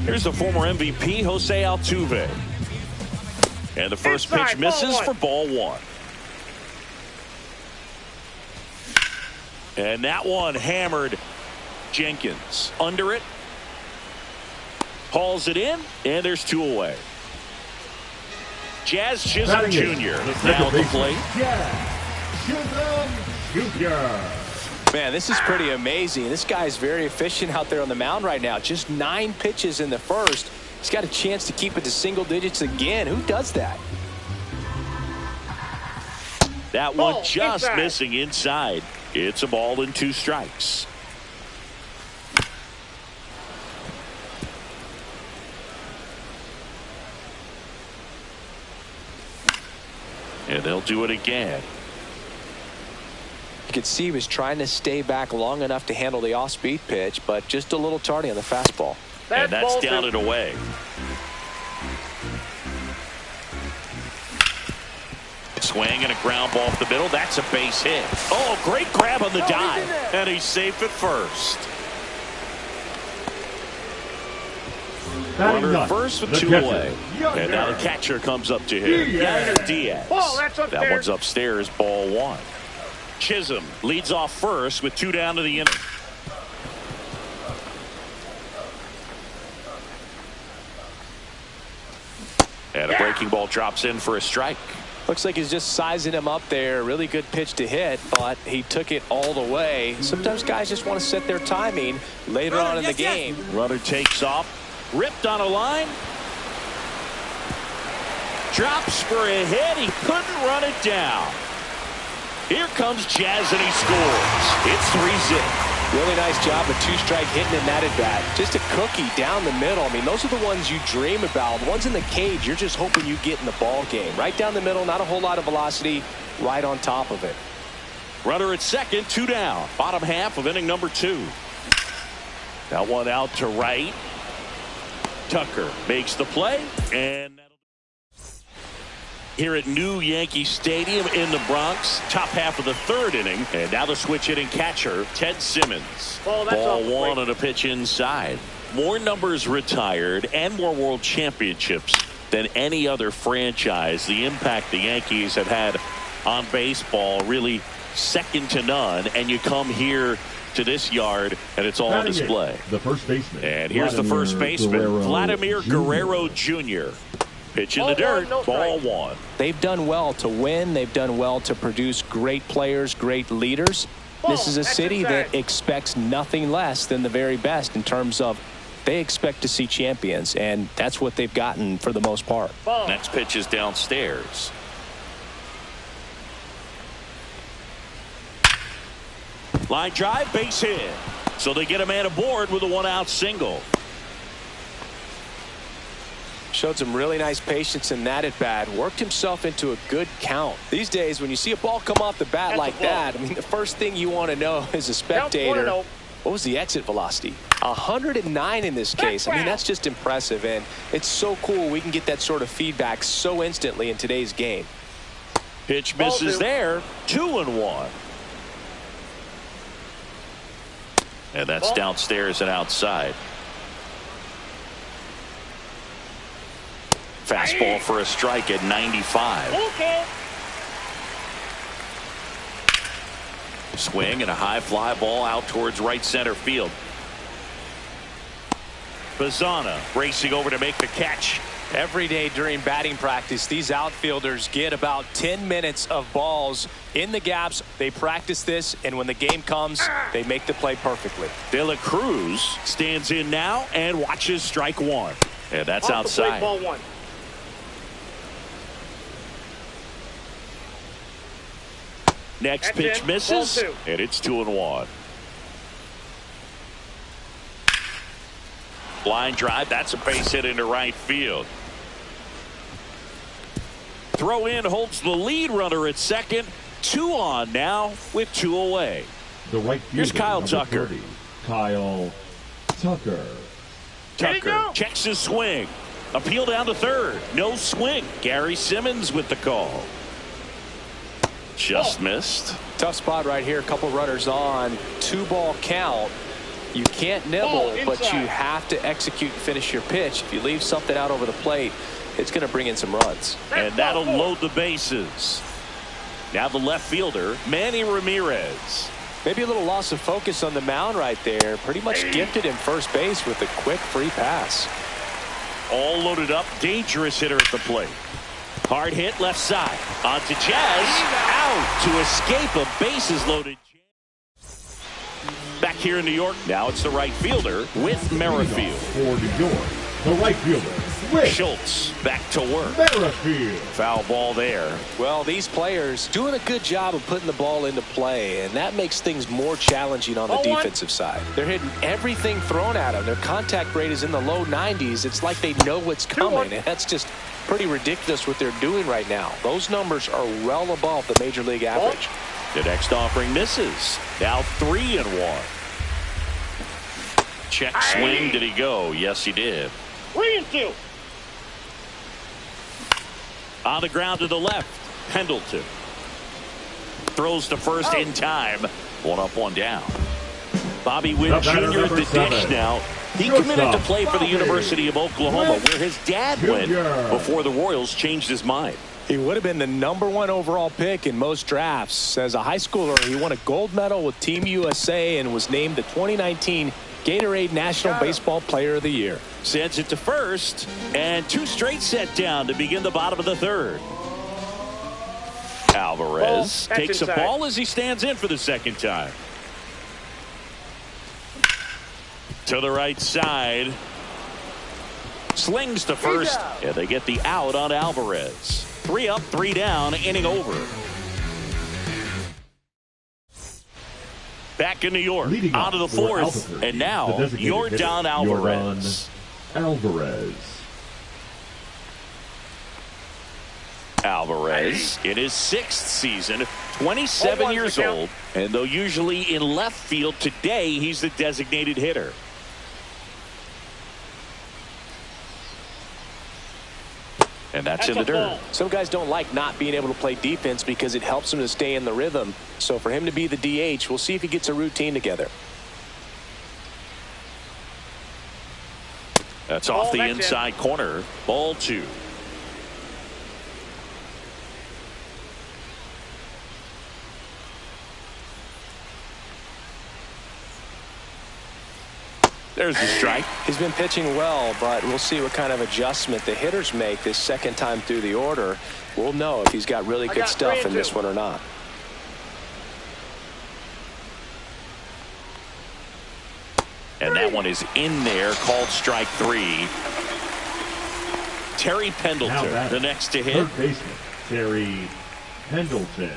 Here's the former MVP, Jose Altuve. And the first pitch misses for ball 1. And that one hammered Jenkins. Under it. Hauls it in, and there's 2 away. Jazz Chisholm Jr. now at the plate. Chisholm Jr. Man, this is pretty amazing. This guy's very efficient out there on the mound right now. Just 9 pitches in the first. He's got a chance to keep it to single digits again. Who does that? That one just missing inside. It's a ball and 2 strikes. And they'll do it again. You could see he was trying to stay back long enough to handle the off-speed pitch, but just a little tardy on the fastball. And that's down and away. Swing and a ground ball off the middle. That's a base hit. Oh, great grab on the dive. And he's safe at first. Runner at first with 2 away. And now the catcher comes up to him. Yainer Diaz. That one's upstairs, ball 1. Chisholm leads off first with 2 down to the inning. And a breaking ball drops in for a strike. Looks like he's just sizing him up there. Really good pitch to hit, but he took it all the way. Sometimes guys just want to set their timing later on in the game. Runner takes off. Ripped on a line. Drops for a hit. He couldn't run it down. Here comes Jazz, and he scores. It's 3-0. Really nice job of 2-strike hitting in that at bat. Just a cookie down the middle. I mean, those are the ones you dream about. The ones in the cage, you're just hoping you get in the ball game. Right down the middle, not a whole lot of velocity, right on top of it. Runner at second, 2 down. Bottom half of inning number 2. That one out to right. Tucker makes the play, and here at New Yankee Stadium in the Bronx, top half of the 3rd inning, and now the switch hitting catcher, Ted Simmons. Ball 1 on a pitch inside. More numbers retired and more world championships than any other franchise. The impact the Yankees have had on baseball really second to none, and you come here to this yard and it's all on display. The first baseman. And here's the first baseman, Vladimir Guerrero Jr. Pitch in the dirt, ball 1. They've done well to win. They've done well to produce great players, great leaders. This is a city that expects nothing less than the very best in terms of they expect to see champions, and that's what they've gotten for the most part. Next pitch is downstairs. Line drive, base hit. So they get a man aboard with a 1-out single. Showed some really nice patience in that at bat. Worked himself into a good count. These days, when you see a ball come off the bat like that, I mean, the first thing you want to know as a spectator, what was the exit velocity? 109 in this case. I mean, that's just impressive, and it's so cool we can get that sort of feedback so instantly in today's game. Pitch misses there. 2-1. And that's downstairs and outside. Fastball for a strike at 95. Swing and a high fly ball out towards right center field. Bazzana racing over to make the catch. Every day during batting practice, these outfielders get about 10 minutes of balls in the gaps. They practice this, and when the game comes, they make the play perfectly. De La Cruz stands in now and watches strike one. And that's outside. Ball one. Next pitch misses, and it's 2-1. Line drive, that's a base hit into right field. Throw in holds the lead runner at second. 2 on now with 2 away. The right fielder, Here's Kyle Tucker. 30, Kyle Tucker. Tucker checks his swing. Appeal down to third. No swing. Gary Simmons with the call. Just missed. Tough spot right here. A couple runners on. 2-ball count. You can't nibble, but you have to execute and finish your pitch. If you leave something out over the plate, it's going to bring in some runs. And that'll load the bases. Now the left fielder, Manny Ramirez. Maybe a little loss of focus on the mound right there. Pretty much gifted him first base with a quick free pass. All loaded up. Dangerous hitter at the plate. Hard hit left side. On to Jazz. Out to escape a bases loaded. Back here in New York. Now it's the right fielder with Merrifield. For New York, the right fielder, with Schultz back to work. Merrifield. Foul ball there. Well, these players doing a good job of putting the ball into play, and that makes things more challenging on the defensive side. They're hitting everything thrown at them. Their contact rate is in the low 90s. It's like they know what's coming, and that's just pretty ridiculous what they're doing right now. Those numbers are well above the major league average. The next offering misses. Now 3-1. Check swing. Did he go? Yes, he did. 3-2. On the ground to the left. Pendleton throws to first in time. 1 up, 1 down. Bobby Witt Jr. at the dish now. He committed to play for the University of Oklahoma, where his dad went before the Royals changed his mind. He would have been the #1 overall pick in most drafts. As a high schooler, he won a gold medal with Team USA and was named the 2019 Gatorade National Baseball Player of the Year. Sends it to first, and 2 straight set down to begin the bottom of the third. Alvarez takes a ball as he stands in for the second time. To the right side. Slings to first, and they get the out on Alvarez. 3 up, 3 down, inning over. Back in New York, onto the fourth, and now Yordan Alvarez. Alvarez in his 6th season, 27 years old, and though usually in left field, today he's the designated hitter. And that's in the dirt. Some guys don't like not being able to play defense because it helps them to stay in the rhythm. So for him to be the DH, we'll see if he gets a routine together. That's off the inside corner. Ball 2. There's the strike. He's been pitching well, but we'll see what kind of adjustment the hitters make this second time through the order. We'll know if he's got really good stuff in this one or not. And that one is in there, called strike 3. Terry Pendleton, the next to hit. Third baseman, Terry Pendleton.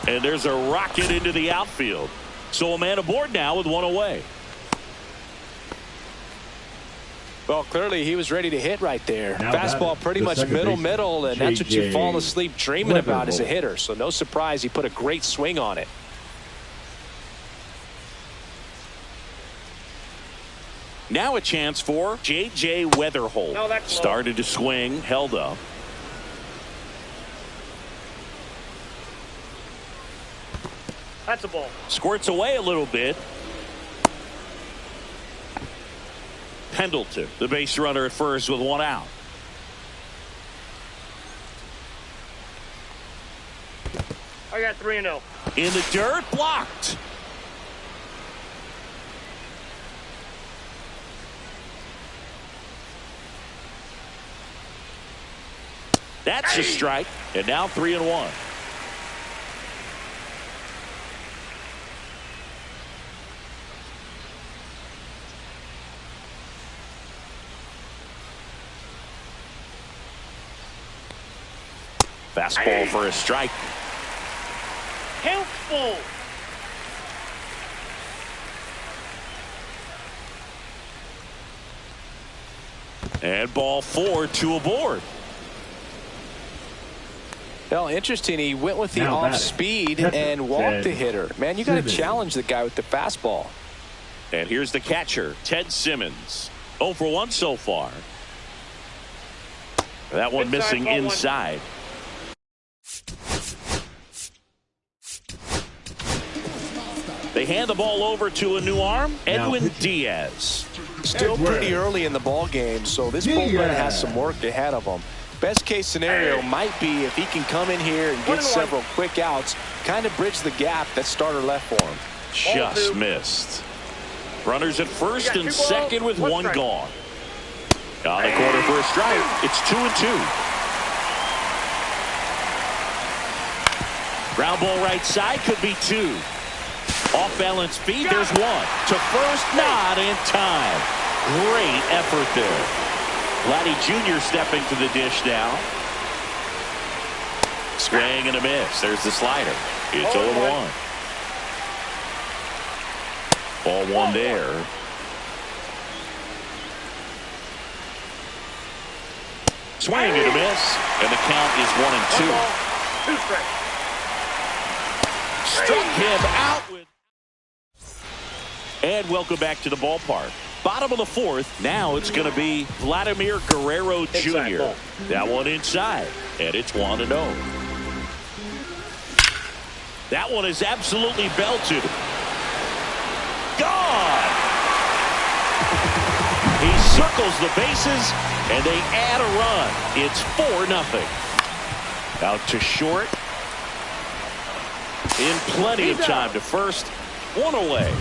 And there's a rocket into the outfield. So a man aboard now with 1 away. Well, clearly he was ready to hit right there. Fastball pretty much middle, and that's what you fall asleep dreaming about as a hitter. So no surprise he put a great swing on it. Now a chance for J.J. Weatherholt. Started to swing, held up. That's a ball. Squirts away a little bit. Pendleton, the base runner at first with 1 out. I got 3-0. In the dirt, blocked. That's a strike, and now 3-1. Fastball for a strike. Count full. And ball 4, 2 aboard. Well, interesting. He went with the Now off batting. speed Catcher, and walked the Ted hitter. Man, you got to Simmons. challenge the guy with the fastball. And here's the catcher, Ted Simmons. 0 for 1 so far. That one Inside, missing ball 1. inside. They hand the ball over to a new arm, Edwin pitching. Diaz. Still Edward. pretty early in the ball game, so this bullpen has some work ahead of him. Best case scenario might be if he can come in here and get 1-1. several quick outs, kind of bridge the gap that starter left for him. Just 2. missed. Runners at first You got and 2 balls, second with 1 one strike. gone. On the corner for a strike. It's 2-2. Ground ball right side, could be 2. Off balance feet, there's 1. To first, not in time. Great effort there. Vladdy Jr. stepping to the dish now. Swing and a miss. There's the slider. It's 0-1. Ball 1 there. Swing and a miss. And the count is 1 and 2. 1 ball, 2 strikes. Struck him out with. And welcome back to the ballpark. Bottom of the 4th. Now it's going to be Vladimir Guerrero Inside Jr. ball. That one inside. And it's 1-0. That one is absolutely belted. Gone. He circles the bases, and they add a run. It's 4-0. Out to short. In plenty of time to first. 1 away.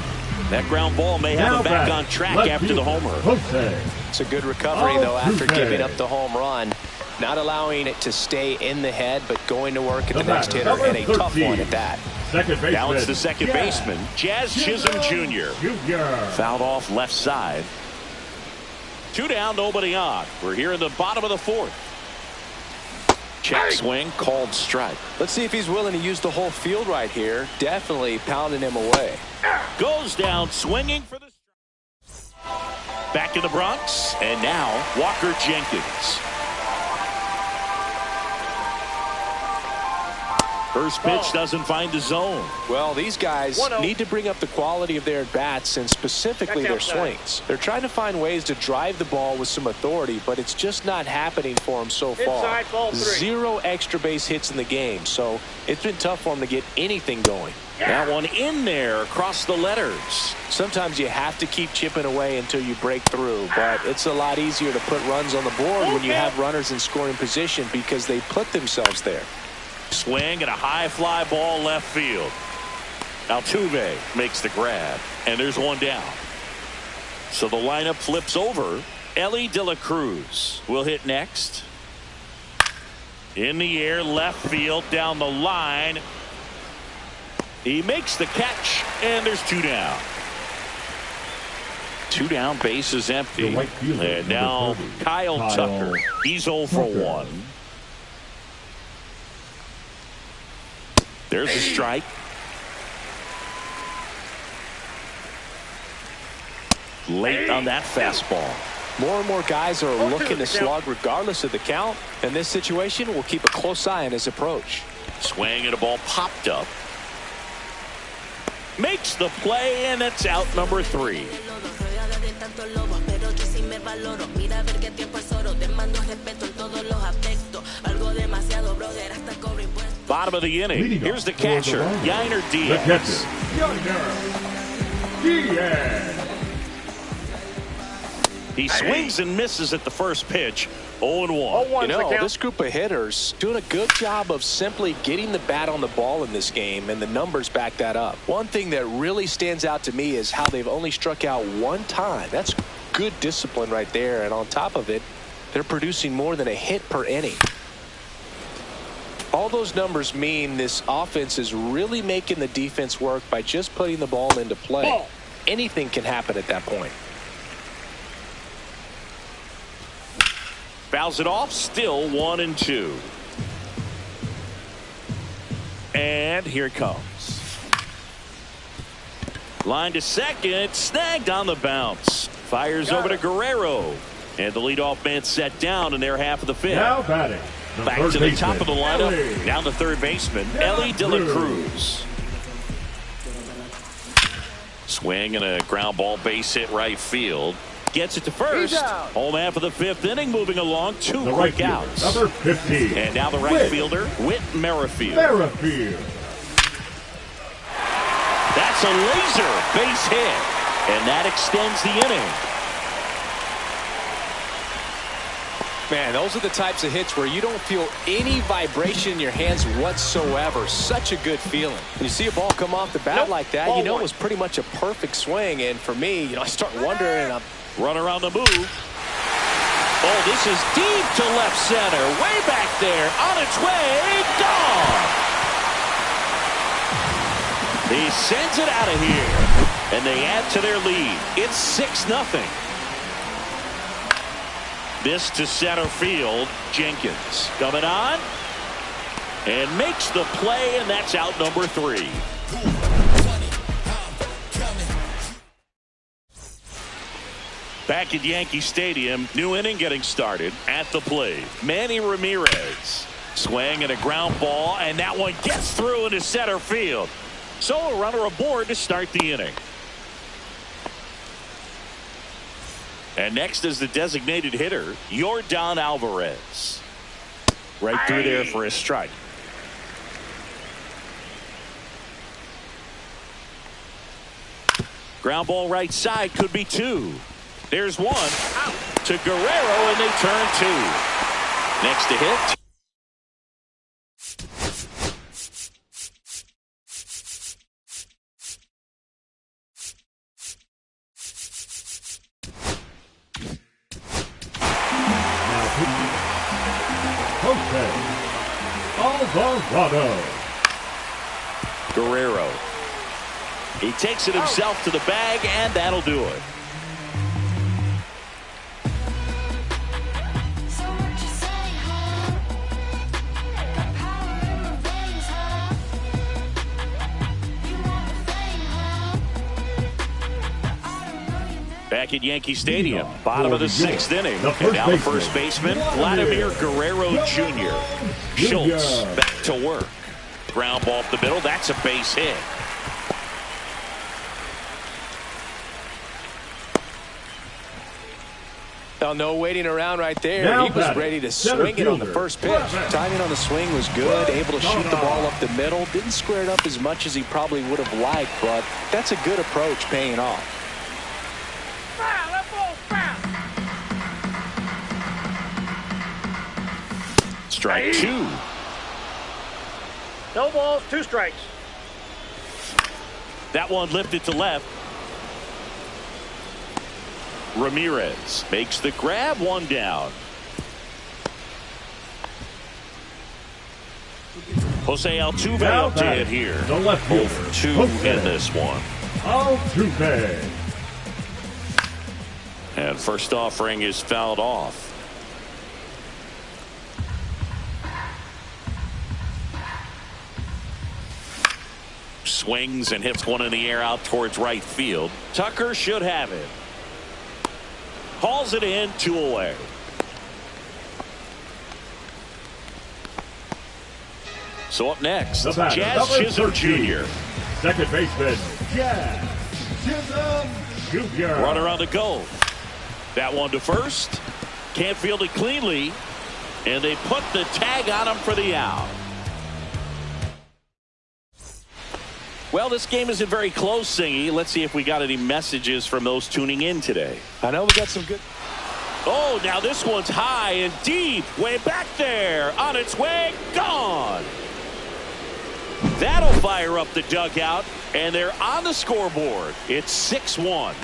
That ground ball may have Now him back batting, on track left after the fielder, homer. Jose. It's a good recovery, Oh, though, after Jose. giving up the home run. Not allowing it to stay in the head, but going to work at the The next batter, hitter, number and a tough 13. one at that. Second baseman. Now it's the second Jazz baseman, Jazz Chisholm Jr. Fouled off left side. 2 down, nobody on. We're here in the bottom of the 4th. Check swing, called strike. Let's see if he's willing to use the whole field right here. Definitely pounding him away. Goes down swinging for the strike. Back in the Bronx, and now Walker Jenkins. First pitch doesn't find the zone. Well, these guys 1-0. need to bring up the quality of their at-bats and specifically Check their outside. swings. They're trying to find ways to drive the ball with some authority, but it's just not happening for them so far. Inside, ball 3. 0 extra base hits in the game, so it's been tough for them to get anything going. That one in there across the letters. Sometimes you have to keep chipping away until you break through, but it's a lot easier to put runs on the board when you have runners in scoring position because they put themselves there. Swing and a high fly ball left field. Altuve makes the grab, and there's 1 down. So the lineup flips over. Ellie De La Cruz will hit next. In the air, left field, down the line. He makes the catch, and there's 2 down. 2 down, base is empty. The right fielder, And number now 30, Kyle Kyle Tucker. He's 0 for Tucker. 1. There's a strike. Late on that fastball. More and more guys are 0-2 looking to count. slug regardless of the count. In this situation, we'll keep a close eye on his approach. Swing and a ball popped up. Makes the play, and it's out number 3. Bottom of the inning. Leading Here's the off for the catcher, Rangers. Yainer The Diaz. catcher, Yainer Diaz. He swings and misses at the first pitch. 0-1. You know, this group of hitters doing a good job of simply getting the bat on the ball in this game, and the numbers back that up. One thing that really stands out to me is how they've only struck out one time. That's good discipline right there, and on top of it, they're producing more than a hit per inning. All those numbers mean this offense is really making the defense work by just putting the ball into play. Anything can happen at that point. Fouls it off, still 1-2. And here it comes. Line to second, snagged on the bounce. Fires over to Guerrero. And the leadoff man set down in their half of the fifth. Now batting. Back to the top of the lineup. Down to third baseman, Elly De La Cruz. Swing and a ground ball base hit right field. Gets it to first. Home half of the fifth inning, moving along. Two quick outs. Number 15. And now the right fielder, Whit Merrifield. That's a laser base hit. And that extends the inning. Man, those are the types of hits where you don't feel any vibration in your hands whatsoever. Such a good feeling. When you see a ball come off the bat like that, you know it was pretty much a perfect swing. And for me, you know, I start wondering. Run around the move. Oh, this is deep to left center. Way back there. On its way. Gone. He sends it out of here. And they add to their lead. It's 6-0. This to center field. Jenkins coming on. And makes the play, and that's out number 3. Back at Yankee Stadium, new inning getting started. At the plate, Manny Ramirez. Swing and a ground ball, and that one gets through into center field. So a runner aboard to start the inning. And next is the designated hitter, Yordan Alvarez. Right through there for a strike. Ground ball right side, could be 2. There's 1 to Guerrero, and they turn 2. Next to hit. Jose Alvarado. Guerrero. He takes it himself to the bag, and that'll do it. Back at Yankee Stadium, bottom of the 6th inning. And now the first baseman, Vladimir Guerrero Jr. Schultz back to work. Ground ball up the middle. That's a base hit. Well, no waiting around right there. He was ready to swing it on the first pitch. Timing on the swing was good. Able to shoot the ball up the middle. Didn't square it up as much as he probably would have liked, but that's a good approach paying off. Strike 2. No balls, 2 strikes. That one lifted to left. Ramirez makes the grab, 1 down. Jose Altuve up to hit here. The left fielder, 2 in this one. Altuve. And first offering is fouled off. Swings and hits one in the air out towards right field. Tucker should have it. Hauls it in, 2 away. So up next, Jazz Chisholm Jr. Second baseman, Jazz Chisholm Jr. Runner on the go. That one to first. Can't field it cleanly. And they put the tag on him for the out. Well, this game isn't very close, Singy. Let's see if we got any messages from those tuning in today. I know we got some good. Oh, now this one's high and deep. Way back there. On its way. Gone. That'll fire up the dugout. And they're on the scoreboard. It's 6-1.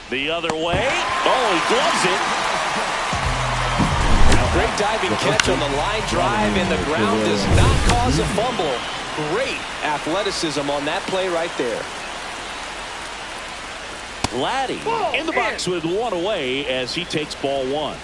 The other way. Oh, he gloves it. Great diving catch on the line drive, and the ground does not cause a fumble. Great athleticism on that play right there. Laddie in the box with one away as he takes ball one.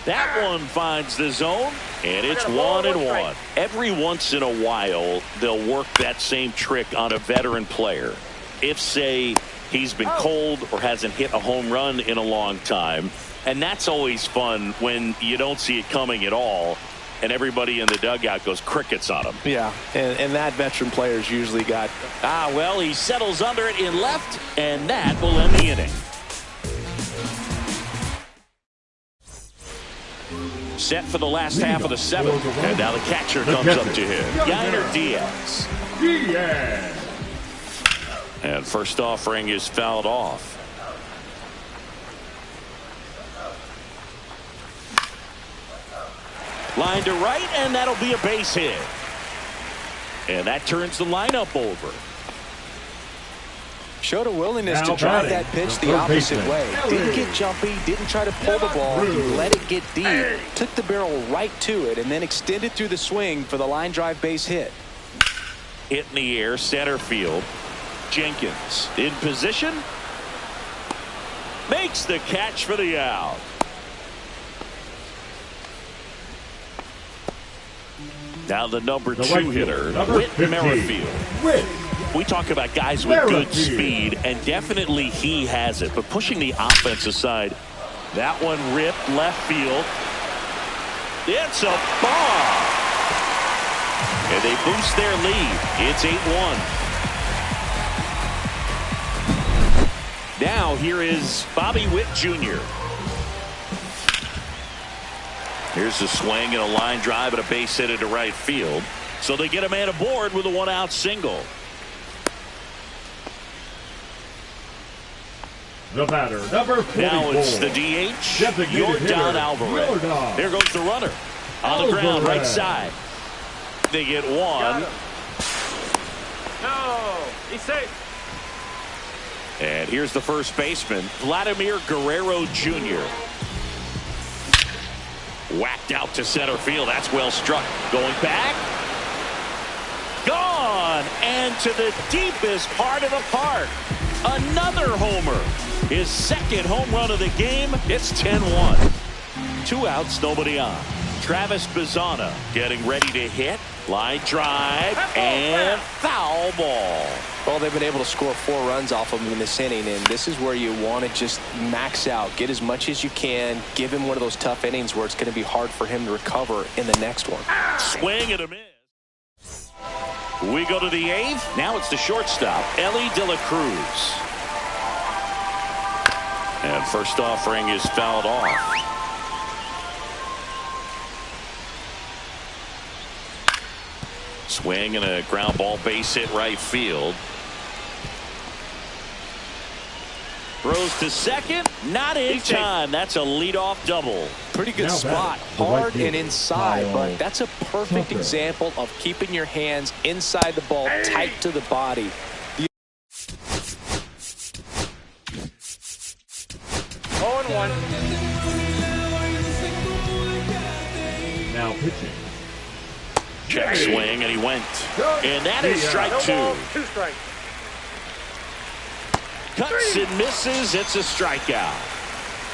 That one finds the zone, and it's 1-1. Every once in a while, they'll work that same trick on a veteran player. If, say, he's been cold or hasn't hit a home run in a long time. And that's always fun when you don't see it coming at all, and everybody in the dugout goes crickets on him. Yeah, and that veteran player's usually got... well, he settles under it in left, and that will end the inning. Set for the last half of the seventh, and now the catcher comes up to him. Yainer Diaz. And first offering is fouled off. Line to right, and that'll be a base hit. And that turns the lineup over. Showed a willingness to drive that pitch the opposite way. Didn't get jumpy, didn't try to pull the ball, let it get deep, took the barrel right to it, and then extended through the swing for the line drive base hit. Hit in the air, center field. Jenkins in position. Makes the catch for the out. Now the number 2 hitter, Whit Merrifield. We talk about guys with good speed, and definitely he has it. But pushing the offense aside, that one ripped left field. It's a bomb. And they boost their lead. It's 8-1. Now here is Bobby Witt Jr. Here's a swing and a line drive and a base hit into right field. So they get a man aboard with a one-out single. The batter, number 44. Now it's the DH, Yordan Alvarez. There goes the runner. On the ground, right side. They get one. No, he's safe. And here's the first baseman, Vladimir Guerrero Jr. Whacked out to center field. That's well struck. Going back. Gone. And to the deepest part of the park. Another homer. His second home run of the game. It's 10-1. 2 outs, nobody on. Travis Bazzana getting ready to hit. Line drive and foul ball. Well, they've been able to score 4 runs off of him in this inning, and this is where you want to just max out, get as much as you can, give him one of those tough innings where it's going to be hard for him to recover in the next one. Swing and a miss. We go to the 8th. Now it's the shortstop, Elly De La Cruz. And first offering is fouled off. Swing and a ground ball base hit right field. Throws to second. Not in time. That's a leadoff double. Pretty good spot. Hard and inside, but that's a perfect example of keeping your hands inside the ball, tight to the body. 0-1. Now pitching. Check swing, and he went. And that is strike 2. 2 strikes. Cuts and misses. It's a strikeout.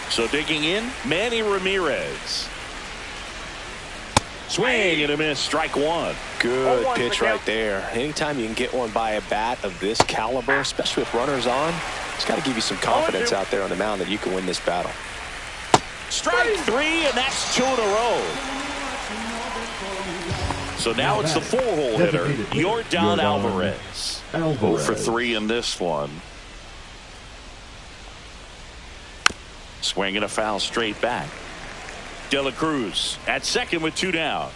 So digging in, Manny Ramirez. Swing and a miss. Strike 1. Good pitch right there. Anytime you can get one by a bat of this caliber, especially with runners on, it's got to give you some confidence out there on the mound that you can win this battle. Strike 3, and that's 2 in a row. So now it's the 4-hole hitter, Yordan Alvarez. 0 for 3 in this one. Swing and a foul straight back. De La Cruz at second with 2 down.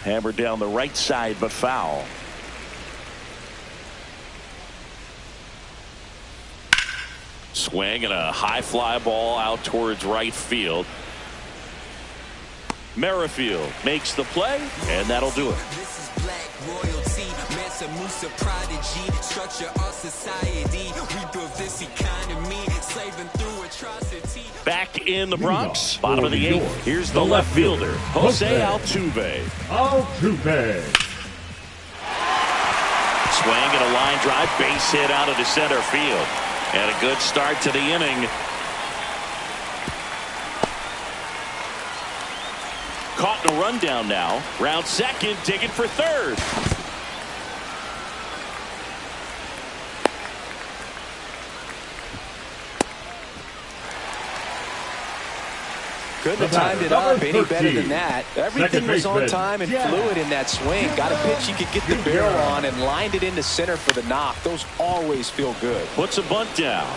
Hammered down the right side, but foul. Swing and a high fly ball out towards right field. Merrifield makes the play, and that'll do it. This is black royalty, Mansa Musa prodigy, structure our society, we built this economy, slaving through atrocity. Back in the Bronx, bottom of the 8th. Here's the left fielder, Jose Altuve. Altuve. Swing and a line drive, base hit out of the center field. And a good start to the inning. Caught in a rundown now. Round second, digging for third. Couldn't have timed it up any better than that. Everything was on time and fluid in that swing. Got a pitch you could get the barrel on and lined it into center for the knock. Those always feel good. Puts a bunt down.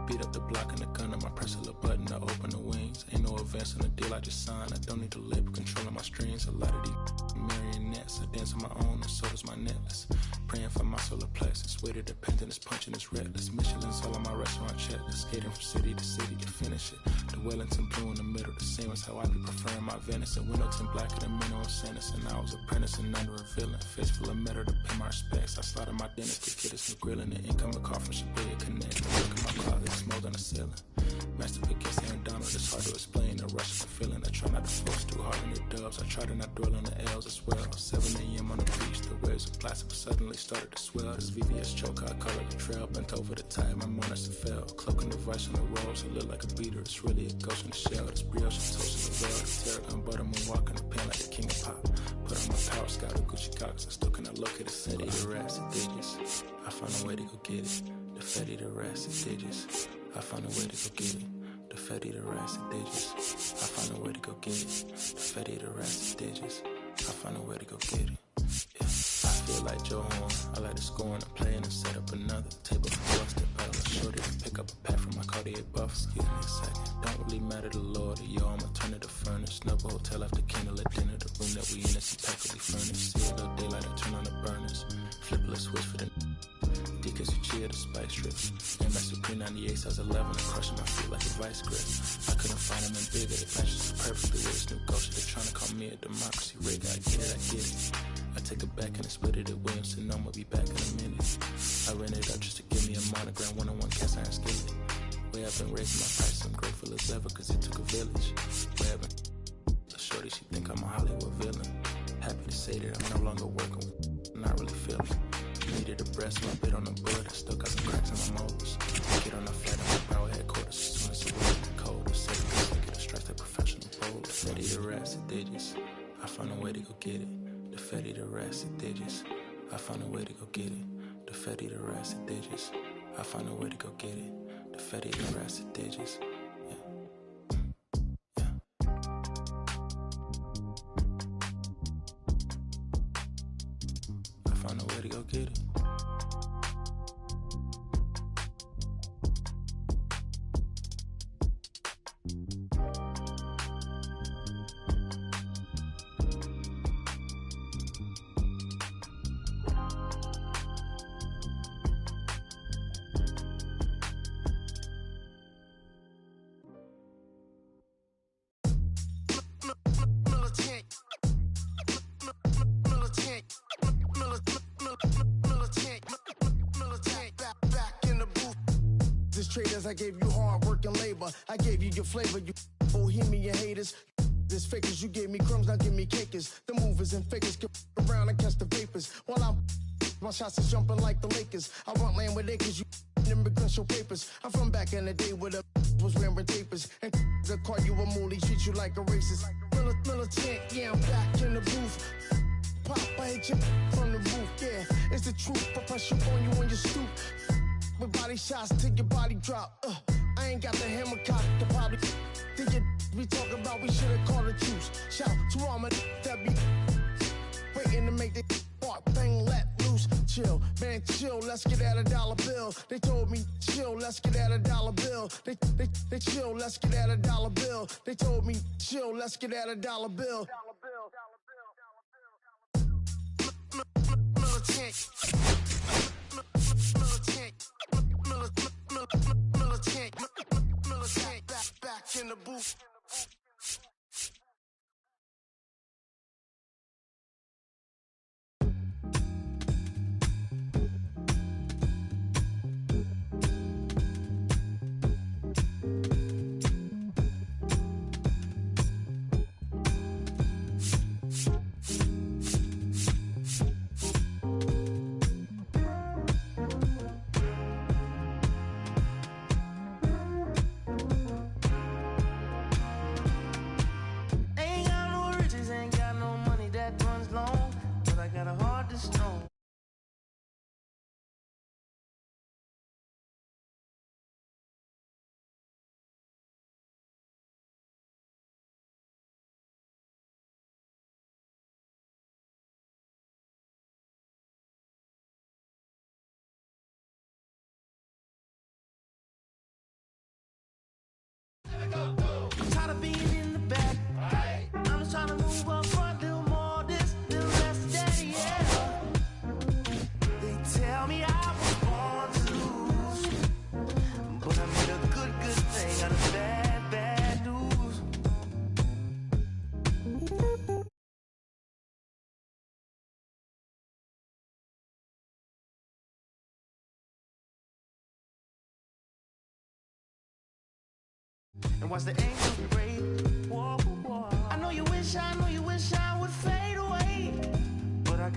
Beat up the block and the gun, I press a little button to open the wings. Ain't no advance on the deal I just signed. I don't need the labor controlling my strings. A lot of these marionettes, I dance on my own and so does my necklace. Praying for my solar plexus. Weight of dependence, punching is reckless. Michelin's all on my restaurant checklist. Skating from city to city to finish it. The Wellington blue in the middle, the same as how I be preferring my venison. Windowton blacker than minimum sentence. And I was apprentice and under a villain. Fist full of metal to pay my respects. I slaughter my dinner to get us new grilling. The incoming call from Shabria Connect. Look at my closet, it's mold on the ceiling. Master against Aaron Donald, it's hard to explain the rush of the feeling. I try not to force too hard on the dubs. I try to not dwell on the L's as well. 7 a.m. on the beach, the waves of plastic suddenly started to swell. This VVS choke, I call it a trail. Bent over the tide, my mornings to fell. Cloaking the vice on the rolls, it look like a beater. It's really a ghost in the shell. This brioche is toast in the well. The tarragon butter moon walking the pen like the king of pop. Put on my power scout of Gucci Cox. I still cannot locate the city. The rats and digits. I found a way to go get it. The fatty, the rats and digits. I found a way to go get it. The fatty, the rancid digits. I find a way to go get it. The fatty, the rancid digits. I find a way to go get it. Yeah. I feel like Joe Horn. I like to score and play and set up another table for busted. But I'm shorty to pick up a pack from my Cartier buff. Excuse me a second. Don't really matter the Lord or yo, I'ma turn it to furnace. Snub hotel after candle at dinner. The room that we in is impeccably furnished. See a little daylight, I turn on the burners. Flip a switch for the Because you cheer the spice strip. MS Supreme 98 size 11. I'm crushing my feet like a vice grip. I couldn't find them in bigger. It matches so perfectly with this new culture. They're trying to call me a democracy rig. I get it, I get it. I take it back and I split it at Williamson. I'm gonna be back in a minute. I ran it up just to give me a monogram. One-on-one cast iron skillet. Way I've been raising my price. I'm grateful as ever cause it took a village. Way I've been a shorty, she think I'm a Hollywood villain. Happy to say that I'm no longer working. I'm not really feeling. Needed a breast, my bit on the bud. I still got some cracks in my molars. Get on the flight of my power headquarters. As soon as it was cold, the city I get a strike like professional bowler. The fatty, the rancid digits. I found a way to go get it. The fatty, the rancid digits. I found a way to go get it. The fatty, the rancid digits. I found a way to go get it. The fatty, the rancid digits. I found a way to go get it. Traders, I gave you hard work and labor. I gave you your flavor, you bohemian haters. This fakers, you gave me crumbs, now give me cakers. The movers and fakers get around and catch the vapors. While I'm my shots is jumping like the Lakers. I want land with acres, you immigrant show papers. I'm from back in the day where the was wearing tapers. And they call you a moolie, treat you like a racist. Militant, yeah, I'm back in the booth. Pop, I hit you from the roof, yeah. It's the truth, I press you on you when you stoop. With body shots till your body drop. I ain't got the hammer cock to probably think it we talk about. We should've called a truce. Shout to all my that be waiting to make the part thing let loose. Chill, man, chill. Let's get at $1 bill. They told me chill. Let's get at $1 bill. They chill. Let's get at $1 bill. They told me chill. Let's get at $1 bill. Militant. Militant, back in the booth. I'm tired of being in the back. I'm just trying to move up front, little more this, little less that, yeah. They tell me I was born to lose, but I made a good thing out of bad news. And watch the angels parade. Whoa, whoa. I know you wish I would fade.